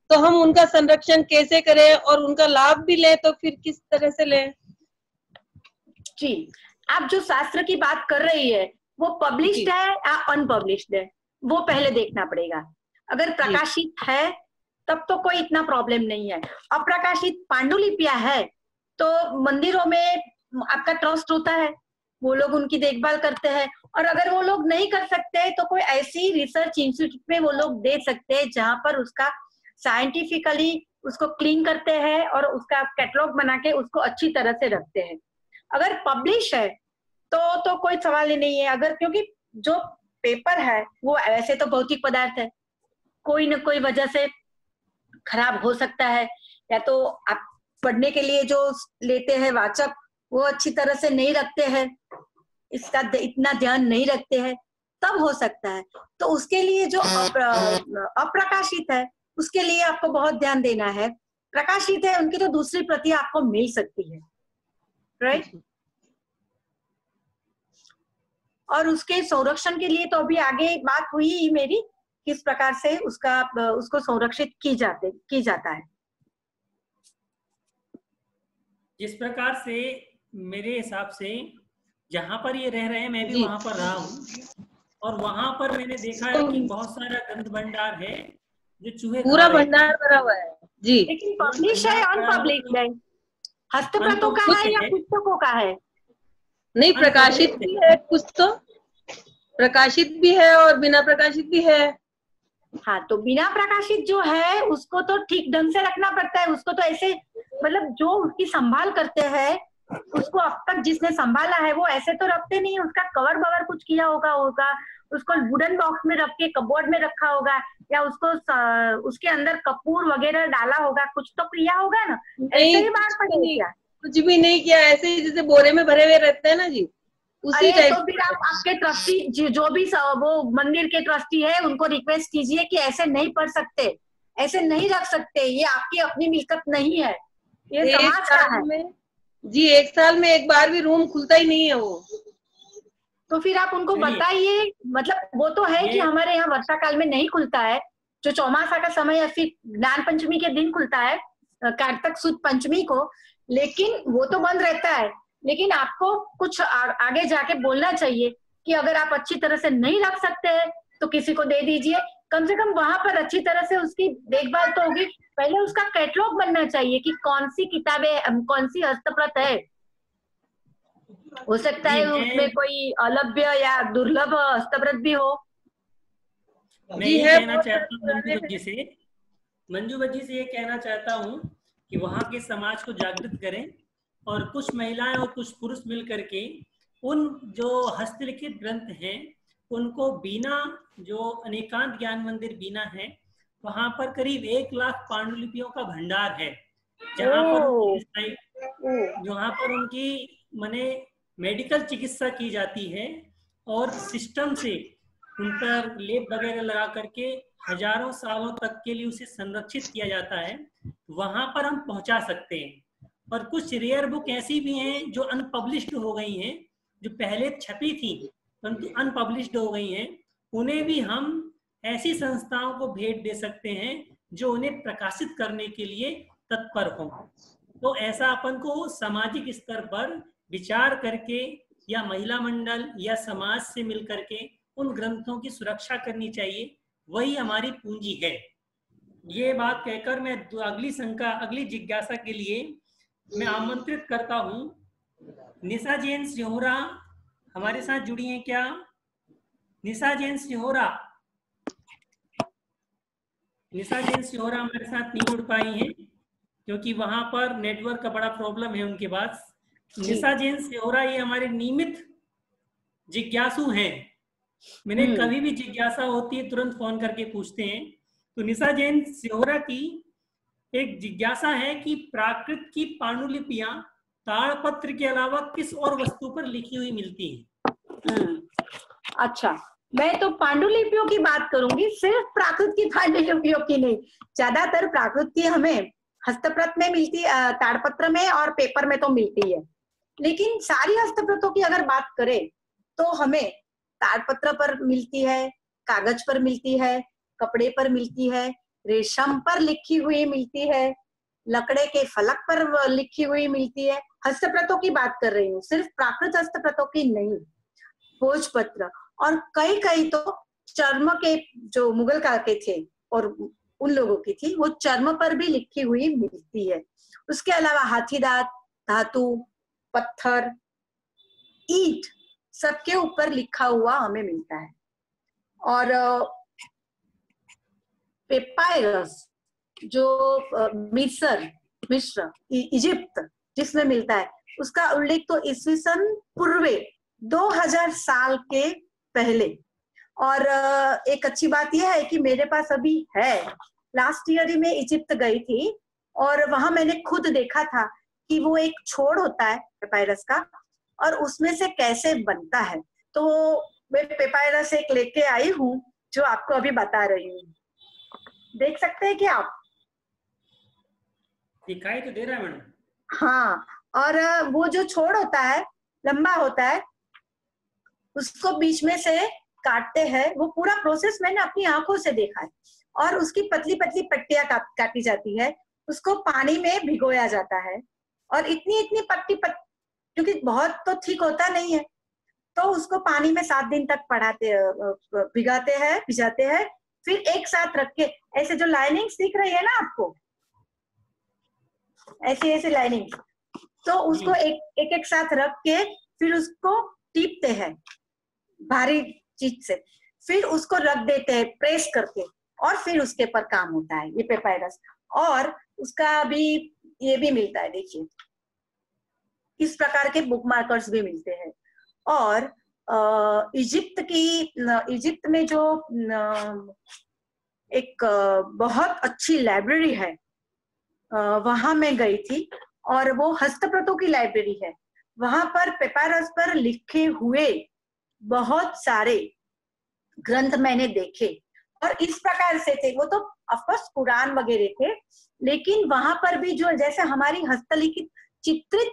तो हम उनका संरक्षण कैसे करें और उनका लाभ भी लें, तो फिर किस तरह से लें? जी, आप जो शास्त्र की बात कर रही है वो पब्लिश्ड है या अनपब्लिश्ड है, वो पहले देखना पड़ेगा। अगर प्रकाशित है तब तो कोई इतना प्रॉब्लम नहीं है। अप्रकाशित पांडुलिपियां है तो मंदिरों में आपका ट्रस्ट होता है, वो लोग उनकी देखभाल करते हैं। और अगर वो लोग नहीं कर सकते तो कोई ऐसी रिसर्च इंस्टीट्यूट में वो लोग दे सकते हैं जहां पर उसका साइंटिफिकली उसको क्लीन करते हैं और उसका कैटलॉग बना के उसको अच्छी तरह से रखते हैं। अगर पब्लिश है तो कोई सवाल ही नहीं है। अगर क्योंकि जो पेपर है वो ऐसे तो भौतिक पदार्थ है, कोई न कोई वजह से खराब हो सकता है, या तो आप पढ़ने के लिए जो लेते हैं वाचक वो अच्छी तरह से नहीं रखते हैं, इसका इतना ध्यान नहीं रखते हैं, तब हो सकता है। तो उसके लिए जो अप्रकाशित है उसके लिए आपको बहुत ध्यान देना है। प्रकाशित है उनकी तो दूसरी प्रति आपको मिल सकती है, राइट। और उसके संरक्षण के लिए तो अभी आगे बात हुई ही मेरी, किस प्रकार से उसको संरक्षित की जाता है। जिस प्रकार से मेरे हिसाब से जहाँ पर ये रह रहे हैं, मैं भी वहां पर रहा हूँ और वहां पर मैंने देखा है कि बहुत सारा ग्रंथ भंडार है जो चूहे पूरा भंडार भरा हुआ है जी। लेकिन पब्लिश है अनपब्लिश है, हस्तप्रतों का है या पुस्तकों का है? नहीं, प्रकाशित भी है, कुछ तो प्रकाशित भी है और बिना प्रकाशित भी है। हाँ, तो बिना प्रकाशित जो है उसको तो ठीक ढंग से रखना पड़ता है। उसको तो ऐसे मतलब जो उसकी संभाल करते हैं उसको अब तक जिसने संभाला है वो ऐसे तो रखते नहीं, उसका कवर बवर कुछ किया होगा, उसको वुडन बॉक्स में रख के कपबोर्ड में रखा होगा, या उसको उसके अंदर कपूर वगैरह डाला होगा, कुछ तो किया होगा ना। ऐसे ही बाहर पड़ी क्या? कुछ भी नहीं किया, ऐसे ही जैसे बोरे में भरे हुए रहते हैं ना जी, उसी टाइप। तो फिर आप आपके ट्रस्टी जो भी वो मंदिर के ट्रस्टी है उनको रिक्वेस्ट कीजिए कि ऐसे नहीं पढ़ सकते, ऐसे नहीं रख सकते, ये आपकी अपनी मिल्कत नहीं है, ये समाज का है जी। एक साल में एक बार भी रूम खुलता ही नहीं है वो। तो फिर आप उनको बताइए, मतलब वो तो है कि हमारे यहाँ वर्षा काल में नहीं खुलता है, जो चौमासा का समय या फिर ज्ञान पंचमी के दिन खुलता है, कार्तिक सुद पंचमी को, लेकिन वो तो बंद रहता है। लेकिन आपको कुछ आगे जाके बोलना चाहिए कि अगर आप अच्छी तरह से नहीं रख सकते हैं तो किसी को दे दीजिए, कम से कम वहां पर अच्छी तरह से उसकी देखभाल तो होगी। पहले उसका कैटलॉग बनना चाहिए कि कौन सी किताबें, कौन सी हस्तप्रत है। हो सकता है उसमें कोई अलभ्य या दुर्लभ हस्तप्रत भी हो। मैं ये कहना चाहता हूँ मंजू बज्जी से ये कहना चाहता हूँ कि वहाँ के समाज को जागृत करें और कुछ महिलाएं और कुछ पुरुष मिल करके उन जो हस्तलिखित ग्रंथ हैं उनको बीना, जो अनेकांत ज्ञान मंदिर बीना है, वहां पर करीब 1 लाख पांडुलिपियों का भंडार है, जहाँ पर उनकी माने मेडिकल चिकित्सा की जाती है और सिस्टम से उन पर लेप वगैरह लगा करके हजारों सालों तक के लिए उसे संरक्षित किया जाता है। वहां पर हम पहुंचा सकते हैं। और कुछ रेयर बुक ऐसी भी हैं जो अनपब्लिश्ड हो गई हैं, जो पहले छपी थी परंतु अनपब्लिश्ड हो गई हैं, उन्हें भी हम ऐसी संस्थाओं को भेंट दे सकते हैं जो उन्हें प्रकाशित करने के लिए तत्पर हों। तो ऐसा अपन को सामाजिक स्तर पर विचार करके या महिला मंडल या समाज से मिल करके उन ग्रंथों की सुरक्षा करनी चाहिए, वही हमारी पूंजी है। ये बात कहकर मैं अगली शंका, अगली जिज्ञासा के लिए मैं आमंत्रित करता हूँ निशा जैन सिहोरा हमारे साथ जुड़ी हैं क्या? निशा जैन सिहोरा, निशा जैन सिहोरा हमारे साथ नहीं जुड़ पाई हैं क्योंकि वहां पर नेटवर्क का बड़ा प्रॉब्लम है उनके पास। निशा जैन सिहोरा ये हमारे नियमित जिज्ञासु हैं, मैंने कभी भी जिज्ञासा होती है तुरंत फोन करके पूछते हैं। तो निशा जैन सिहोरा की एक जिज्ञासा है कि प्राकृत की पांडुलिपियां ताड़पत्र के अलावा किस और वस्तु पर लिखी हुई मिलती हैं? अच्छा, मैं तो पांडुलिपियों की बात करूंगी, सिर्फ प्राकृत की पांडुलिपियों की नहीं। ज्यादातर प्राकृत की हमें हस्तप्रत में मिलती है, ताड़पत्र में और पेपर में तो मिलती है, लेकिन सारी हस्तप्रतों की अगर बात करें तो हमें ताड़पत्र पर मिलती है, कागज पर मिलती है, कपड़े पर मिलती है, रेशम पर लिखी हुई मिलती है, लकड़े के फलक पर लिखी हुई मिलती है। हस्तप्रतों की बात कर रही हूँ, सिर्फ प्राकृत हस्तप्रतों की नहीं। भोजपत्र और कई कई तो चर्म के, जो मुगल काल के थे और उन लोगों की थी, वो चर्म पर भी लिखी हुई मिलती है। उसके अलावा हाथीदांत, धातु, पत्थर, ईंट, सबके ऊपर लिखा हुआ हमें मिलता है। और पेपायरस जो मिस्र, इजिप्ट जिसमें मिलता है, उसका उल्लेख तो ईस्वी सन पूर्वे 2000 साल के पहले। और एक अच्छी बात यह है कि मेरे पास अभी है, लास्ट ईयर ही मैं इजिप्ट गई थी और वहां मैंने खुद देखा था कि वो एक छोड़ होता है पेपायरस का और उसमें से कैसे बनता है। तो मैं पेपायरस एक लेके आई हूँ जो आपको अभी बता रही हूँ, देख सकते हैं क्या आप? दिखाई तो दे रहा है मैडम। हाँ, और वो जो छोड़ होता है, लंबा होता है, उसको बीच में से काटते हैं। वो पूरा प्रोसेस मैंने अपनी आंखों से देखा है। और उसकी पतली पतली पट्टियां काटी जाती है, उसको पानी में भिगोया जाता है और इतनी इतनी पट्टी क्योंकि बहुत तो ठीक होता नहीं है, तो उसको पानी में 7 दिन तक भिजाते हैं, फिर एक साथ रख के, ऐसे जो लाइनिंग्स दिख रही है ना आपको, ऐसे लाइनिंग, तो उसको एक साथ रख के फिर उसको टीपते हैं भारी चीज से, फिर उसको रख देते हैं प्रेस करके, और फिर उसके पर काम होता है ये पेपायरस। और उसका भी ये भी मिलता है, देखिए इस प्रकार के बुक मार्कर्स भी मिलते हैं। और इजिप्ट में जो एक बहुत अच्छी लाइब्रेरी है, वहां मैं गई थी और वो हस्तप्रतों की लाइब्रेरी है। वहां पर पेपायरस पर लिखे हुए बहुत सारे ग्रंथ मैंने देखे और इस प्रकार से थे। वो तो ऑफकोर्स कुरान वगैरह थे, लेकिन वहां पर भी जो जैसे हमारी हस्तलिखित चित्रित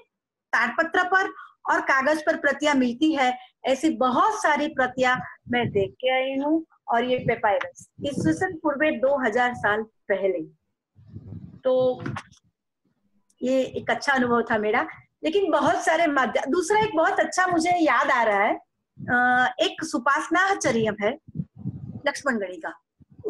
ताड़पत्र पर और कागज पर प्रतियां मिलती है, ऐसी बहुत सारी प्रतियां मैं देख के आई हूँ। और ये पेपायरस ईस्वी सन पूर्वे 2000 साल पहले, तो ये एक अच्छा अनुभव था मेरा। लेकिन बहुत सारे दूसरा एक बहुत अच्छा मुझे याद आ रहा है, एक सुपासनाचर्यम है लक्ष्मणगढ़ी का,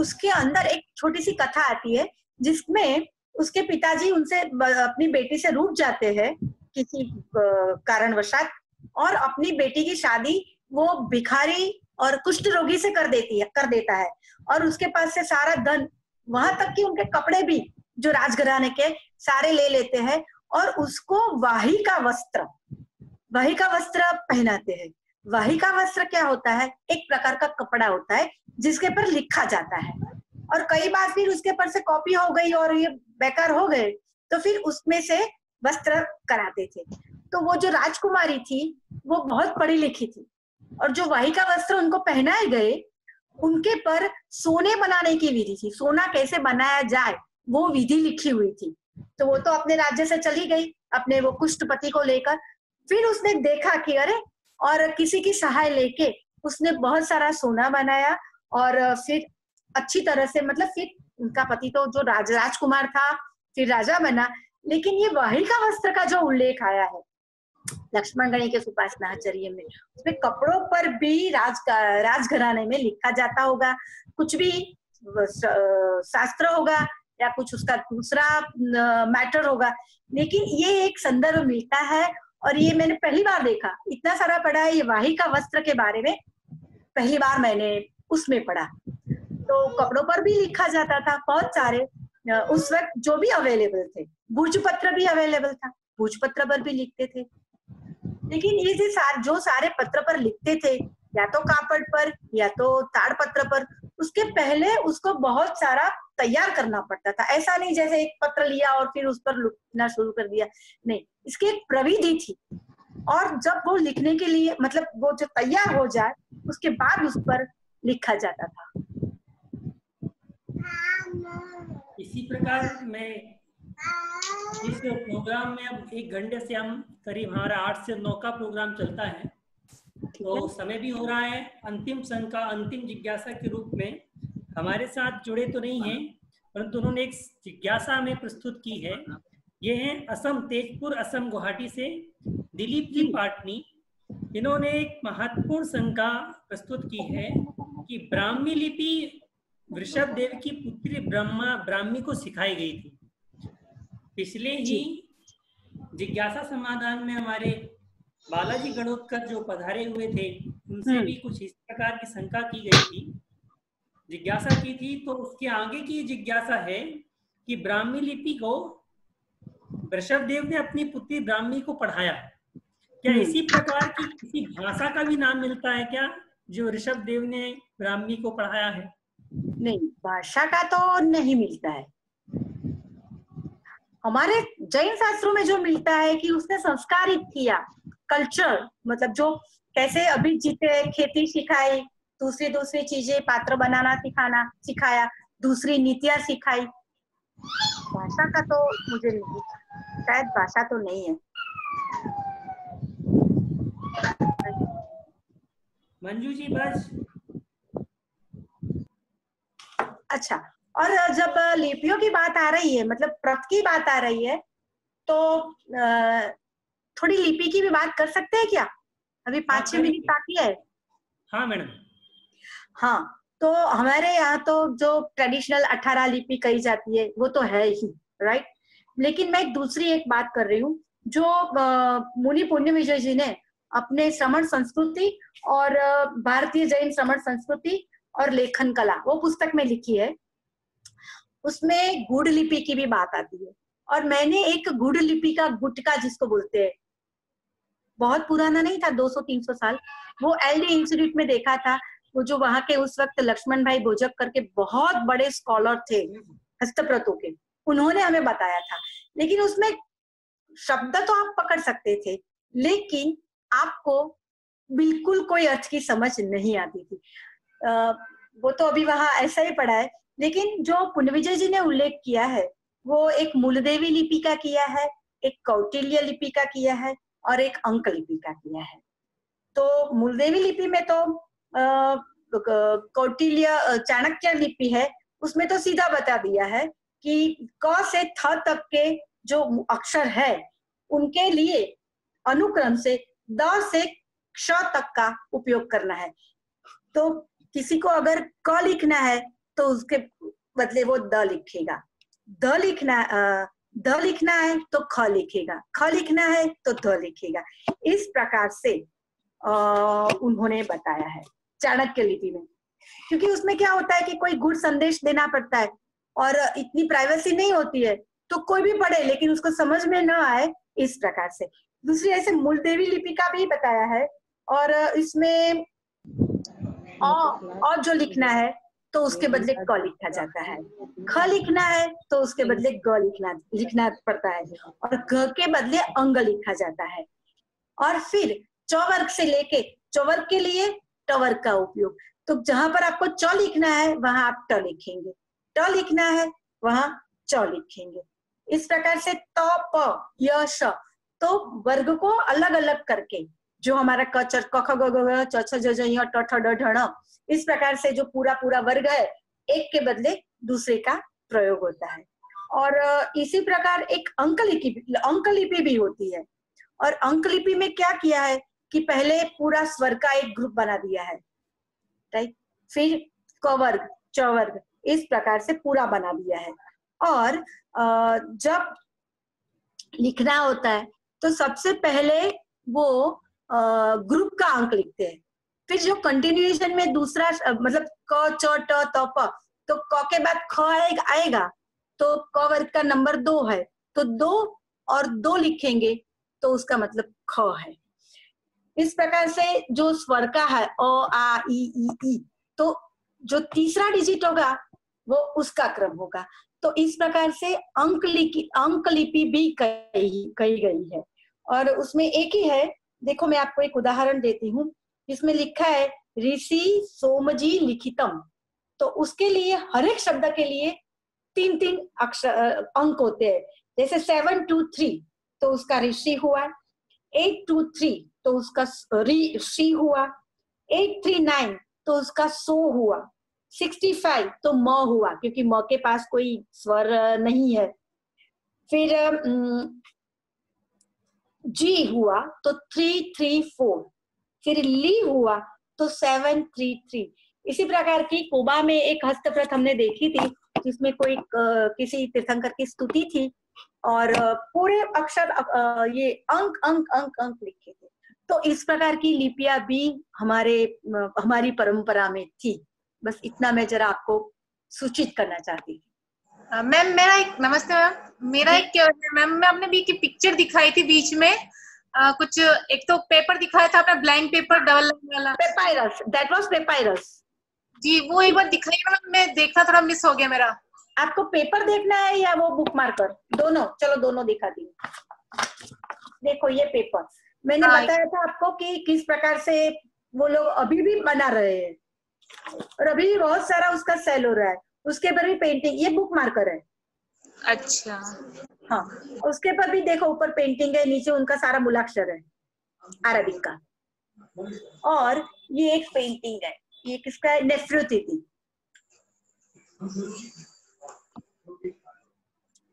उसके अंदर एक छोटी सी कथा आती है जिसमें उसके पिताजी उनसे अपनी बेटी से रूठ जाते हैं किसी कारणवशात, और अपनी बेटी की शादी वो भिखारी और कुष्ठ रोगी से कर देता है, और उसके पास से सारा धन, वहां तक कि उनके कपड़े भी जो राजघराने के सारे ले लेते हैं, और उसको वाही का वस्त्र पहनाते हैं। वाही का वस्त्र क्या होता है? एक प्रकार का कपड़ा होता है जिसके पर लिखा जाता है, और कई बार फिर उसके पर से कॉपी हो गई और ये बेकार हो गए, तो फिर उसमें से वस्त्र कराते थे। तो वो जो राजकुमारी थी वो बहुत पढ़ी लिखी थी, और जो वाही का वस्त्र उनको पहनाए गए, उनके पर सोने बनाने की विधि थी, सोना कैसे बनाया जाए वो विधि लिखी हुई थी। तो वो तो अपने राज्य से चली गई अपने वो कुष्ठपति को लेकर। फिर उसने देखा कि अरे, और किसी की सहाय लेके उसने बहुत सारा सोना बनाया, और फिर अच्छी तरह से, मतलब फिर उनका पति तो जो राजकुमार था फिर राजा बना। लेकिन ये वाही का वस्त्र का जो उल्लेख आया है लक्ष्मण गणी के सुपासनाचर्य में, उसमें कपड़ों पर भी राजघराने में लिखा जाता होगा, कुछ भी शास्त्र होगा या कुछ उसका दूसरा मैटर होगा, लेकिन ये एक संदर्भ मिलता है। और ये मैंने पहली बार देखा, इतना सारा पढ़ा है ये वाही का वस्त्र के बारे में, पहली बार मैंने उसमें पढ़ा। तो कपड़ों पर भी लिखा जाता था बहुत सारे, उस वक्त जो भी अवेलेबल थे। भोजपत्र भी अवेलेबल था, भोजपत्र पर भी लिखते थे। लेकिन ये जो सारे पत्र पर लिखते थे, या तो कापड़ पर या तो ताड़पत्र पर, उसके पहले उसको बहुत सारा तैयार करना पड़ता था। ऐसा नहीं जैसे एक पत्र लिया और फिर उस पर लिखना शुरू कर दिया, नहीं, इसकी एक प्रविधि थी। और जब वो लिखने के लिए, मतलब वो जो तैयार हो जाए उसके बाद उस पर लिखा जाता था। इसी प्रकार मैं इस प्रोग्राम में अब 1 घंटे से हम करीब, हमारा 8 से 9 का प्रोग्राम चलता है, तो समय भी हो रहा है। अंतिम शंका, अंतिम जिज्ञासा के रूप में हमारे साथ जुड़े तो नहीं हैं, परंतु उन्होंने एक जिज्ञासा हमें प्रस्तुत की है। ये है असम, तेजपुर असम गुवाहाटी से दिलीप जी पाटनी। इन्होंने एक महत्वपूर्ण शंका प्रस्तुत की है कि ब्राह्मी लिपि वृषभ देव की पुत्री ब्राह्मी को सिखाई गई थी। पिछले ही जिज्ञासा समाधान में हमारे बालाजी गणोत्कर जो पधारे हुए थे, उनसे भी कुछ इस प्रकार की शंका की गई थी, जिज्ञासा की थी। तो उसके आगे की जिज्ञासा है कि ब्राह्मी लिपि को वृषभ देव ने अपनी पुत्री ब्राह्मी को पढ़ाया, क्या इसी प्रकार की किसी भाषा का भी नाम मिलता है क्या जो ऋषभ देव ने ब्राह्मी को पढ़ाया है? नहीं, भाषा का तो नहीं मिलता है। हमारे जैन शास्त्रों में जो मिलता है कि उसने संस्कारित किया, कल्चर, मतलब जो कैसे अभी जीते, खेती सिखाई, दूसरी चीजें, पात्र बनाना सिखाया, दूसरी नीतियां सिखाई। भाषा का तो मुझे नहीं, शायद भाषा तो नहीं है। मंजू जी बस। अच्छा, और जब लिपियों की बात आ रही है, मतलब प्रत की बात आ रही है, तो थोड़ी लिपि की भी बात कर सकते हैं क्या? अभी 5-6 मिनट बाकी है। हाँ मैडम। हाँ, तो हमारे यहाँ तो जो ट्रेडिशनल 18 लिपि कही जाती है वो तो है ही, राइट। लेकिन मैं दूसरी एक बात कर रही हूँ, जो मुनि पुण्यविजय जी ने अपने श्रमण संस्कृति और भारतीय जैन श्रमण संस्कृति और लेखन कला, वो पुस्तक में लिखी है। उसमें गुड़ लिपि की भी बात आती है, और मैंने एक गुड़ लिपि का गुटका जिसको बोलते हैं, बहुत पुराना नहीं था, 200-300 साल, वो एलडी इंस्टीट्यूट में देखा था। वो जो वहां के उस वक्त लक्ष्मण भाई भोजक करके बहुत बड़े स्कॉलर थे हस्तप्रतों के, उन्होंने हमें बताया था। लेकिन उसमें शब्द तो आप पकड़ सकते थे, लेकिन आपको बिल्कुल कोई अर्थ की समझ नहीं आती थी। वो तो अभी वहां ऐसा ही पड़ा है। लेकिन जो पुण्यविजय जी ने उल्लेख किया है, वो एक मूलदेवी लिपि का किया है, एक कौटिल्य लिपि का किया है, और एक अंक लिपि का किया है। तो मूलदेवी लिपि में तो कौटिल्य चाणक्य लिपि है, उसमें तो सीधा बता दिया है कि क से थ तक के जो अक्षर है उनके लिए अनुक्रम से द से क्ष तक का उपयोग करना है। तो किसी को अगर क लिखना है तो उसके बदले वो द लिखेगा। द लिखना है तो ख लिखेगा, ख लिखना है तो ध लिखेगा। इस प्रकार से उन्होंने बताया है चाणक्य लिपि में। क्योंकि उसमें क्या होता है कि कोई गुड संदेश देना पड़ता है और इतनी प्राइवेसी नहीं होती है, तो कोई भी पढ़े लेकिन उसको समझ में न आए, इस प्रकार से। दूसरी ऐसे मूलदेवी लिपि का भी बताया है, और इसमें और जो लिखना है तो उसके बदले क लिखा जाता है, ख लिखना है तो उसके बदले ग लिखना पड़ता है, और घ के बदले अंग लिखा जाता है। और फिर च वर्ग से लेके च वर्ग के लिए ट वर्ग का उपयोग। तो जहां पर आपको च लिखना है वहां आप ट लिखेंगे, ट लिखना है वहां च लिखेंगे। इस प्रकार से त प य श, तो वर्ग को अलग अलग करके जो हमारा क च क ख ग घ च छ ज झ ञ ट ठ ड ढ ण, इस प्रकार से जो पूरा वर्ग है एक के बदले दूसरे का प्रयोग होता है। और इसी प्रकार एक अंकलिपि भी होती है। और अंकलिपि में क्या किया है कि पहले पूरा स्वर का एक ग्रुप बना दिया है, राइट, फिर क वर्ग च वर्ग, इस प्रकार से पूरा बना दिया है। और जब लिखना होता है तो सबसे पहले वो ग्रुप का अंक लिखते हैं, फिर जो कंटिन्यूएशन में दूसरा मतलब क च ट त प, तो क के बाद ख आएगा तो क वर्ग का नंबर 2 है, तो 2 और 2 लिखेंगे तो उसका मतलब ख है। इस प्रकार से जो स्वर का है अ आ ई, तो जो तीसरा डिजिट होगा वो उसका क्रम होगा। तो इस प्रकार से अंकलिपि भी कही गई है। और उसमें एक ही है, देखो मैं आपको एक उदाहरण देती हूँ, जिसमें लिखा है ऋषि सोमजी लिखितम। तो उसके लिए हर एक शब्द के लिए 3-3 अक्षर अंक होते हैं। जैसे 723 तो उसका ऋषि हुआ, 823 तो उसका ऋषि हुआ, 839 तो उसका सो हुआ, 65 तो म हुआ क्योंकि म के पास कोई स्वर नहीं है, फिर जी हुआ तो 334, फिर ली हुआ तो 733। इसी प्रकार की कोबा में एक हस्तप्रत हमने देखी थी जिसमें कोई किसी तीर्थंकर की स्तुति थी और पूरे अक्षर ये अंक अंक अंक अंक लिखे थे। तो इस प्रकार की लिपियां भी हमारी परंपरा में थी। बस इतना मैं जरा आपको सूचित करना चाहती थी। मैम मेरा एक नमस्ते मैम, मेरा एक मैम मैं आपने भी की पिक्चर दिखाई थी बीच में कुछ एक तो पेपर दिखाया था आपने, ब्लैंक पेपर डबल लाइन वाला, पेपायरस, दैट वाज पेपायरस जी, वो एक बार दिखाइए मैम, मैं देखना थोड़ा मिस हो गया मेरा। आपको पेपर देखना है या वो बुक मार्कर? दोनों, चलो दोनों दिखाती हूँ। देखो ये पेपर मैंने बताया था आपको कि किस प्रकार से वो लोग अभी भी बना रहे हैं और अभी भी बहुत सारा उसका सेल हो रहा है। उसके पर भी पेंटिंग, ये बुक मार्कर है। अच्छा हाँ, उसके पर भी देखो ऊपर पेंटिंग है, नीचे उनका सारा मूलाक्षर है अरबिक का। और ये एक पेंटिंग है, ये किसका है? नेफ्रुतिथि।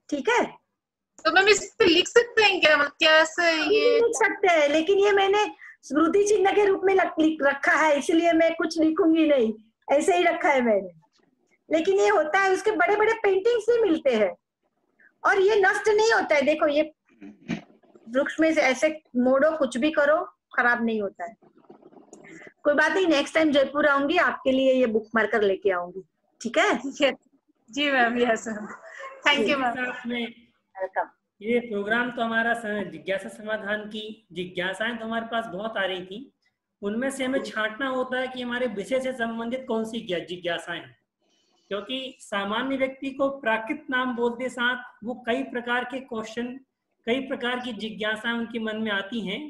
ठीक है, तो मैम इस पे लिख सकते हैं क्या, कैसे ये लिख सकते हैं, लेकिन ये मैंने स्मृति चिन्ह के रूप में रखा है, इसलिए मैं कुछ लिखूंगी नहीं, ऐसे ही रखा है मैंने। लेकिन ये होता है, उसके बड़े बड़े पेंटिंग्स भी मिलते हैं और ये नष्ट नहीं होता है। देखो ये वृक्ष में से ऐसे मोड़ो, कुछ भी करो, खराब नहीं होता है। कोई बात नहीं, नेक्स्ट टाइम जयपुर आऊंगी आपके लिए ये बुक मार्कर लेके आऊंगी। ठीक है जी ma'am, yes thank you ma'am. Welcome. ये प्रोग्राम तो हमारा जिज्ञासा समाधान की जिज्ञासाएं तो हमारे पास बहुत आ रही थी, उनमें से हमें छांटना होता है कि हमारे विषय से संबंधित कौन सी जिज्ञासाएं हैं, क्योंकि सामान्य व्यक्ति को प्राकृत नाम बोलते साथ वो कई प्रकार के क्वेश्चन, कई प्रकार की जिज्ञासाएं उनके मन में आती हैं।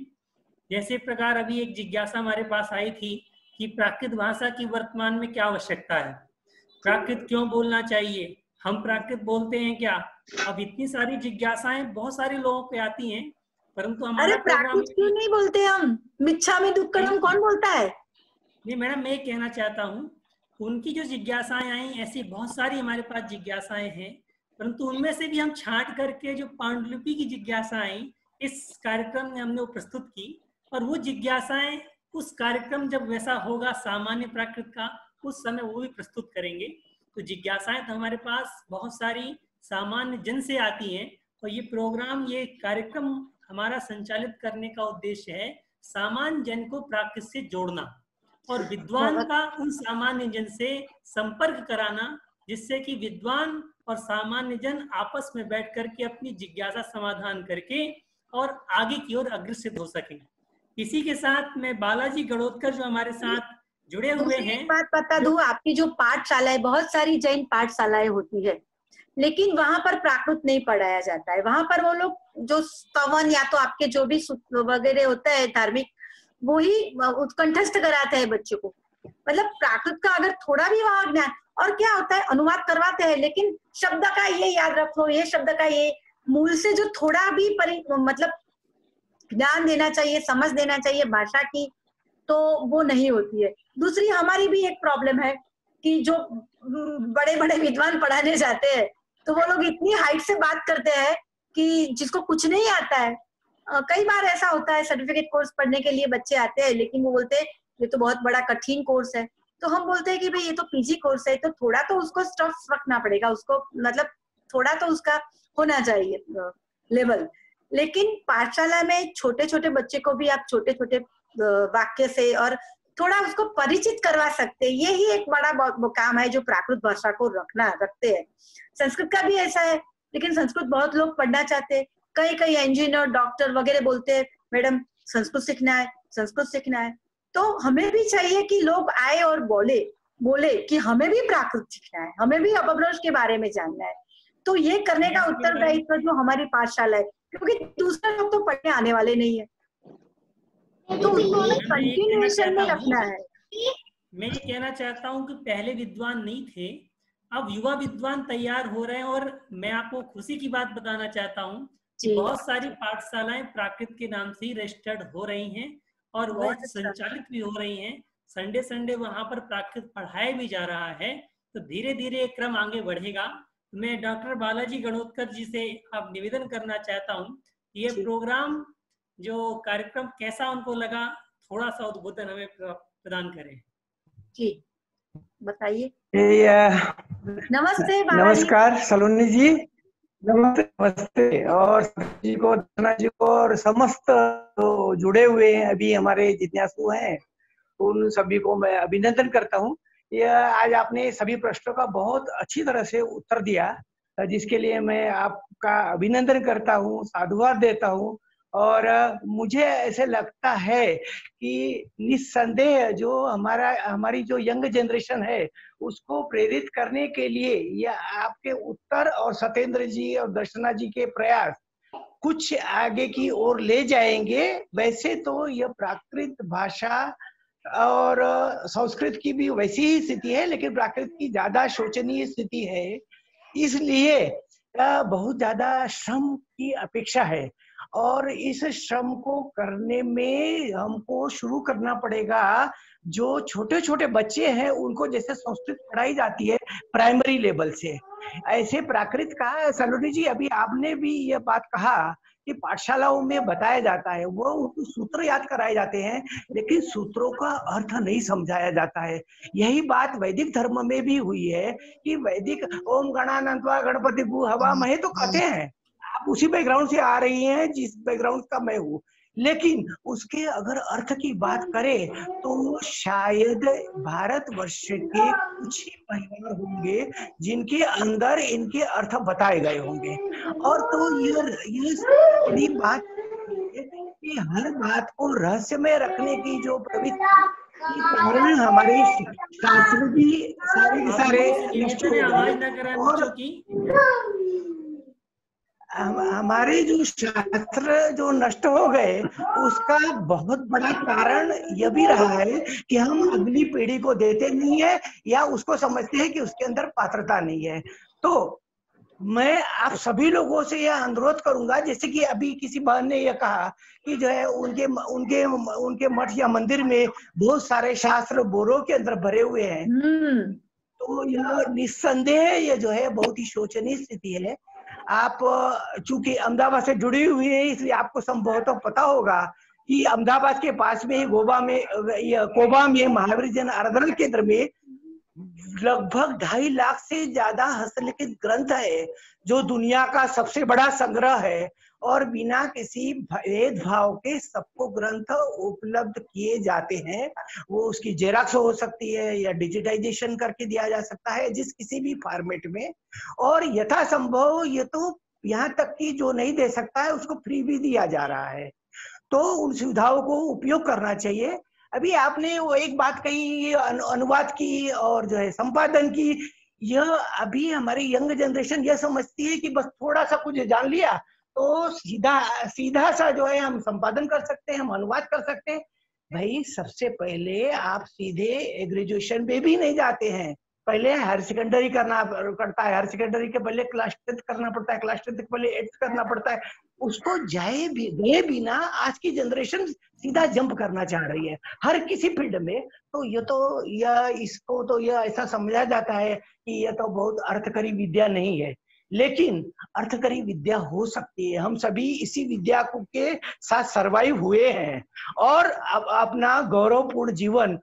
जैसे प्रकार अभी एक जिज्ञासा हमारे पास आई थी कि प्राकृत भाषा की वर्तमान में क्या आवश्यकता है, प्राकृत क्यों बोलना चाहिए, हम प्राकृत बोलते हैं क्या। अब इतनी सारी जिज्ञासाएं बहुत सारे लोगों को आती हैं, परंतु हमारा प्राकृत क्यों नहीं बोलते हम? मिच्छामि दुक्कडम कौन बोलता है? नहीं मैडम, मैं कहना चाहता हूँ उनकी जो जिज्ञासाएं आई, ऐसी बहुत सारी हमारे पास जिज्ञासाएं हैं, परंतु उनमें से भी हम छांट करके जो पांडुलिपि की जिज्ञासाएं इस कार्यक्रम में हमने वो प्रस्तुत की, और वो जिज्ञासाएं उस कार्यक्रम जब वैसा होगा सामान्य प्राकृत का, उस समय वो भी प्रस्तुत करेंगे। तो जिज्ञासाएं तो हमारे पास बहुत सारी सामान्य जन से आती हैं, और ये प्रोग्राम, ये कार्यक्रम हमारा संचालित करने का उद्देश्य है सामान्य जन को प्राकृत से जोड़ना और विद्वान का उन सामान्य जन से संपर्क कराना, जिससे कि विद्वान और सामान्य जन आपस में बैठ करके अपनी जिज्ञासा समाधान करके और आगे की ओर अग्रसर हो सके। इसी के साथ मैं बालाजी गणोत्कर जो हमारे साथ जुड़े हुए हैं। एक बात बता दूं, आपकी जो पाठशालाएं, बहुत सारी जैन पाठशालाएं होती है, लेकिन वहां पर प्राकृत नहीं पढ़ाया जाता है। वहां पर वो लोग जो स्तवन या तो आपके जो भी वगैरह होता है धार्मिक, वो ही उत्कंठस्थ कराते हैं बच्चों को। मतलब प्राकृत का अगर थोड़ा भी वहां ज्ञान, और क्या होता है अनुवाद करवाते हैं, लेकिन शब्द का ये याद रखो, ये शब्द का ये मूल से जो थोड़ा भी मतलब ज्ञान देना चाहिए, समझ देना चाहिए भाषा की, तो वो नहीं होती है। दूसरी हमारी भी एक प्रॉब्लम है कि जो बड़े बड़े विद्वान पढ़ाने जाते हैं तो वो लोग इतनी हाइट से बात करते हैं कि जिसको कुछ नहीं आता है। कई बार ऐसा होता है, सर्टिफिकेट कोर्स पढ़ने के लिए बच्चे आते हैं, लेकिन वो बोलते हैं ये तो बहुत बड़ा कठिन कोर्स है। तो हम बोलते हैं कि भाई ये तो पीजी कोर्स है, तो थोड़ा तो उसको स्टफ रखना पड़ेगा, उसको मतलब थोड़ा तो उसका होना चाहिए लेवल। लेकिन पाठशाला में छोटे छोटे बच्चे को भी आप छोटे छोटे वाक्य से और थोड़ा उसको परिचित करवा सकते हैं। यही एक बड़ा काम है जो प्राकृत भाषा को रखते हैं। संस्कृत का भी ऐसा है, लेकिन संस्कृत बहुत लोग पढ़ना चाहते हैं। कई इंजीनियर, डॉक्टर वगैरह बोलते हैं मैडम संस्कृत सीखना है, संस्कृत सीखना है। तो हमें भी चाहिए कि लोग आए और बोले कि हमें भी प्राकृत सीखना है, हमें भी अपभ्रंश के बारे में जानना है। तो ये करने का उत्तरदायित्व जो हमारी पाठशाला है, क्योंकि दूसरे लोग तो पढ़ने आने वाले नहीं है, तो उसको कंटिन्यूएशन में रखना है। मैं ये कहना चाहता हूँ कि पहले विद्वान नहीं थे, अब युवा विद्वान तैयार हो रहे हैं। और मैं आपको खुशी की बात बताना चाहता हूँ कि बहुत सारी पाठशालाएं प्राकृत के नाम से ही रजिस्टर्ड हो रही हैं और वो संचालित भी हो रही हैं। संडे वहां पर प्राकृत पढ़ाया भी जा रहा है। तो धीरे धीरे एक क्रम आगे बढ़ेगा। मैं डॉक्टर बालाजी गणोत्कर जी से अब निवेदन करना चाहता हूँ, ये प्रोग्राम जो कार्यक्रम कैसा उनको लगा, थोड़ा सा उद्बोधन हमें प्रदान करें। जी बताइए। नमस्ते, नमस्कार सलोनी जी, नमस्ते और जी को, धना जी को और समस्त तो जुड़े हुए हैं अभी हमारे जिज्ञासु हैं, उन सभी को मैं अभिनंदन करता हूँ। यह आज आपने सभी प्रश्नों का बहुत अच्छी तरह से उत्तर दिया, जिसके लिए मैं आपका अभिनंदन करता हूँ, साधुवाद देता हूँ। और मुझे ऐसे लगता है कि निस्संदेह जो हमारी जो यंग जनरेशन है उसको प्रेरित करने के लिए यह आपके उत्तर और सत्येंद्र जी और दर्शना जी के प्रयास कुछ आगे की ओर ले जाएंगे। वैसे तो यह प्राकृत भाषा और संस्कृत की भी वैसी ही स्थिति है, लेकिन प्राकृत की ज्यादा शोचनीय स्थिति है, इसलिए बहुत ज्यादा श्रम की अपेक्षा है। और इस श्रम को करने में हमको शुरू करना पड़ेगा। जो छोटे छोटे बच्चे हैं उनको जैसे संस्कृत पढ़ाई जाती है प्राइमरी लेवल से, ऐसे प्राकृत का सलोनी जी अभी आपने भी यह बात कहा कि पाठशालाओं में बताया जाता है, वो उनको सूत्र याद कराए जाते हैं, लेकिन सूत्रों का अर्थ नहीं समझाया जाता है। यही बात वैदिक धर्म में भी हुई है कि वैदिक ओम गणानंत्वा गणपति गु हवा महे तो कहते हैं। आप उसी बैकग्राउंड से आ रही हैं जिस बैकग्राउंड का मैं हूँ, लेकिन उसके अगर अर्थ की बात करें तो शायद भारतवर्ष के कुछ ही परिवार होंगे जिनके अंदर इनके अर्थ बताए गए होंगे। और तो ये बड़ी बात है कि हर बात को रहस्यमय रखने की जो प्रवृत्ति हमारे शास्त्र भी सारे और हमारे जो शास्त्र जो नष्ट हो गए उसका बहुत बड़ा कारण यह भी रहा है कि हम अगली पीढ़ी को देते नहीं है या उसको समझते हैं कि उसके अंदर पात्रता नहीं है। तो मैं आप सभी लोगों से यह अनुरोध करूंगा, जैसे कि अभी किसी बहन ने यह कहा कि जो है उनके मठ या मंदिर में बहुत सारे शास्त्र बोरों के अंदर भरे हुए हैं, तो यह निस्संदेह ये जो है बहुत ही शोचनीय स्थिति है। आप चूंकि अहमदाबाद से जुड़ी हुई है इसलिए आपको संभवतः पता होगा कि अहमदाबाद के पास में ही कोबा में महावीर जैन आराधना केंद्र में लगभग 2.5 लाख से ज्यादा हस्तलिखित ग्रंथ है, जो दुनिया का सबसे बड़ा संग्रह है, और बिना किसी भेदभाव के सबको ग्रंथ उपलब्ध किए जाते हैं। वो उसकी जेरॉक्स हो सकती है या डिजिटाइजेशन करके दिया जा सकता है, जिस किसी भी फॉर्मेट में, और यथासंभव ये तो यहाँ तक कि जो नहीं दे सकता है उसको फ्री भी दिया जा रहा है। तो उन सुविधाओं को उपयोग करना चाहिए। अभी आपने वो एक बात कही, अनुवाद की और जो है संपादन की, यह अभी हमारी यंग जनरेशन यह समझती है कि बस थोड़ा सा कुछ जान लिया तो सीधा सा जो है हम संपादन कर सकते हैं, हम अनुवाद कर सकते हैं। भाई सबसे पहले आप सीधे ग्रेजुएशन में भी नहीं जाते हैं, पहले हायर सेकेंडरी करना पड़ता है, हायर सेकेंडरी के पहले क्लास 10 करना पड़ता है, क्लास 10 के पहले 8 करना पड़ता है। उसको गए बिना आज की जनरेशन सीधा जंप करना चाह रही है हर किसी फील्ड में। तो इसको तो यह ऐसा समझा जाता है कि यह तो बहुत अर्थकरी विद्या नहीं है, लेकिन अर्थकरी विद्या हो सकती है। हम सभी इसी विद्या के साथ सरवाइव हुए हैं और अब अपना गौरवपूर्ण जीवन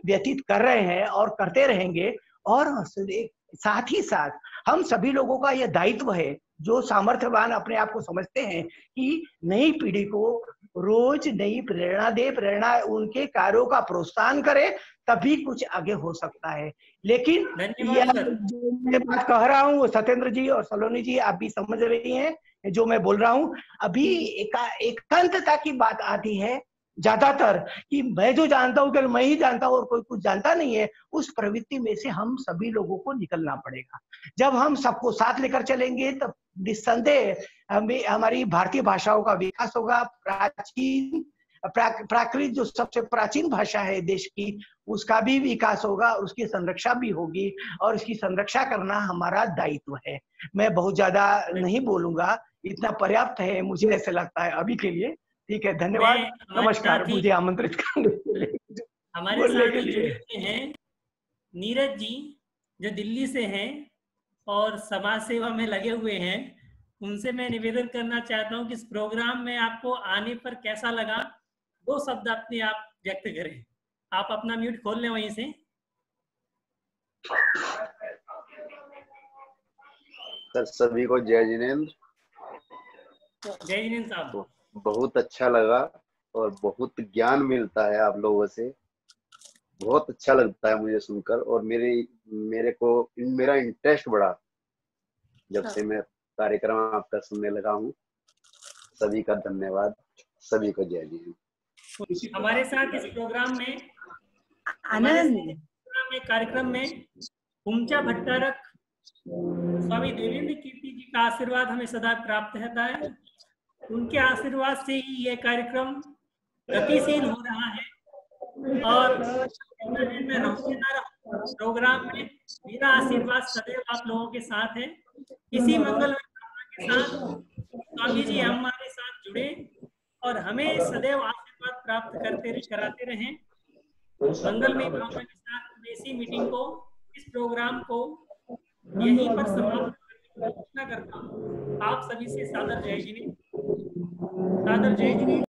व्यतीत कर रहे हैं और करते रहेंगे। और साथ ही साथ हम सभी लोगों का यह दायित्व है, जो सामर्थ्यवान अपने आप को समझते हैं, कि नई पीढ़ी को रोज नई प्रेरणा दे, प्रेरणा उनके कार्यों का प्रोत्साहन करे, तभी कुछ आगे हो सकता है। लेकिन यह जो मैं बात कह रहा हूँ, सत्येंद्र जी और सलोनी जी आप भी समझ रही हैं जो मैं बोल रहा हूँ। अभी एकांतता की बात आती है ज्यादातर, कि मैं जो जानता हूँ केवल मैं ही जानता हूँ और कोई कुछ जानता नहीं है। उस प्रवृत्ति में से हम सभी लोगों को निकलना पड़ेगा। जब हम सबको साथ लेकर चलेंगे तब निस्संदेह हमारी भारतीय भाषाओं का विकास होगा। प्राकृत जो सबसे प्राचीन भाषा है देश की, उसका भी विकास होगा और उसकी संरक्षा भी होगी, और इसकी संरक्षा करना हमारा दायित्व है। मैं बहुत ज्यादा नहीं बोलूंगा, इतना पर्याप्त है मुझे ऐसे लगता है अभी के लिए। ठीक है, धन्यवाद, नमस्कार मुझे आमंत्रित करने के लिए। हमारे साथ जुड़े हैं नीरज जी, जो दिल्ली से हैं और समाज सेवा में लगे हुए हैं। उनसे मैं निवेदन करना चाहता हूं कि इस प्रोग्राम में आपको आने पर कैसा लगा, 2 शब्द अपने आप व्यक्त करें। आप अपना म्यूट खोल लें वहीं से। सर सभी को जय जिनेंद्र। जय जिनेंद्र साहब। बहुत अच्छा लगा और बहुत ज्ञान मिलता है आप लोगों से, बहुत अच्छा लगता है मुझे सुनकर। और मेरा इंटरेस्ट बढ़ा जब से मैं कार्यक्रम आपका सुनने लगा हूँ। सभी का धन्यवाद, सभी को जय जी। हमारे साथ इस प्रोग्राम में कार्यक्रम में उमचा भट्टारक स्वामी देवेंद्र कीर्ति जी का आशीर्वाद हमें सदा प्राप्त रहता है। उनके आशीर्वाद से ही यह कार्यक्रम गतिशील हो रहा है। और मैं रहूं ना रहूं प्रोग्राम में, मेरा आशीर्वाद सदैव आप लोगों के साथ है। इसी मंगल के साथ स्वामी जी हमारे साथ जुड़े और हमें सदैव आशीर्वाद प्राप्त कराते रहें। मंगलमय भावना के साथ ऐसी मीटिंग को, इस प्रोग्राम को यहीं पर समाप्त करना करता हूँ। आप सभी से सादर जय जिनेंद्र।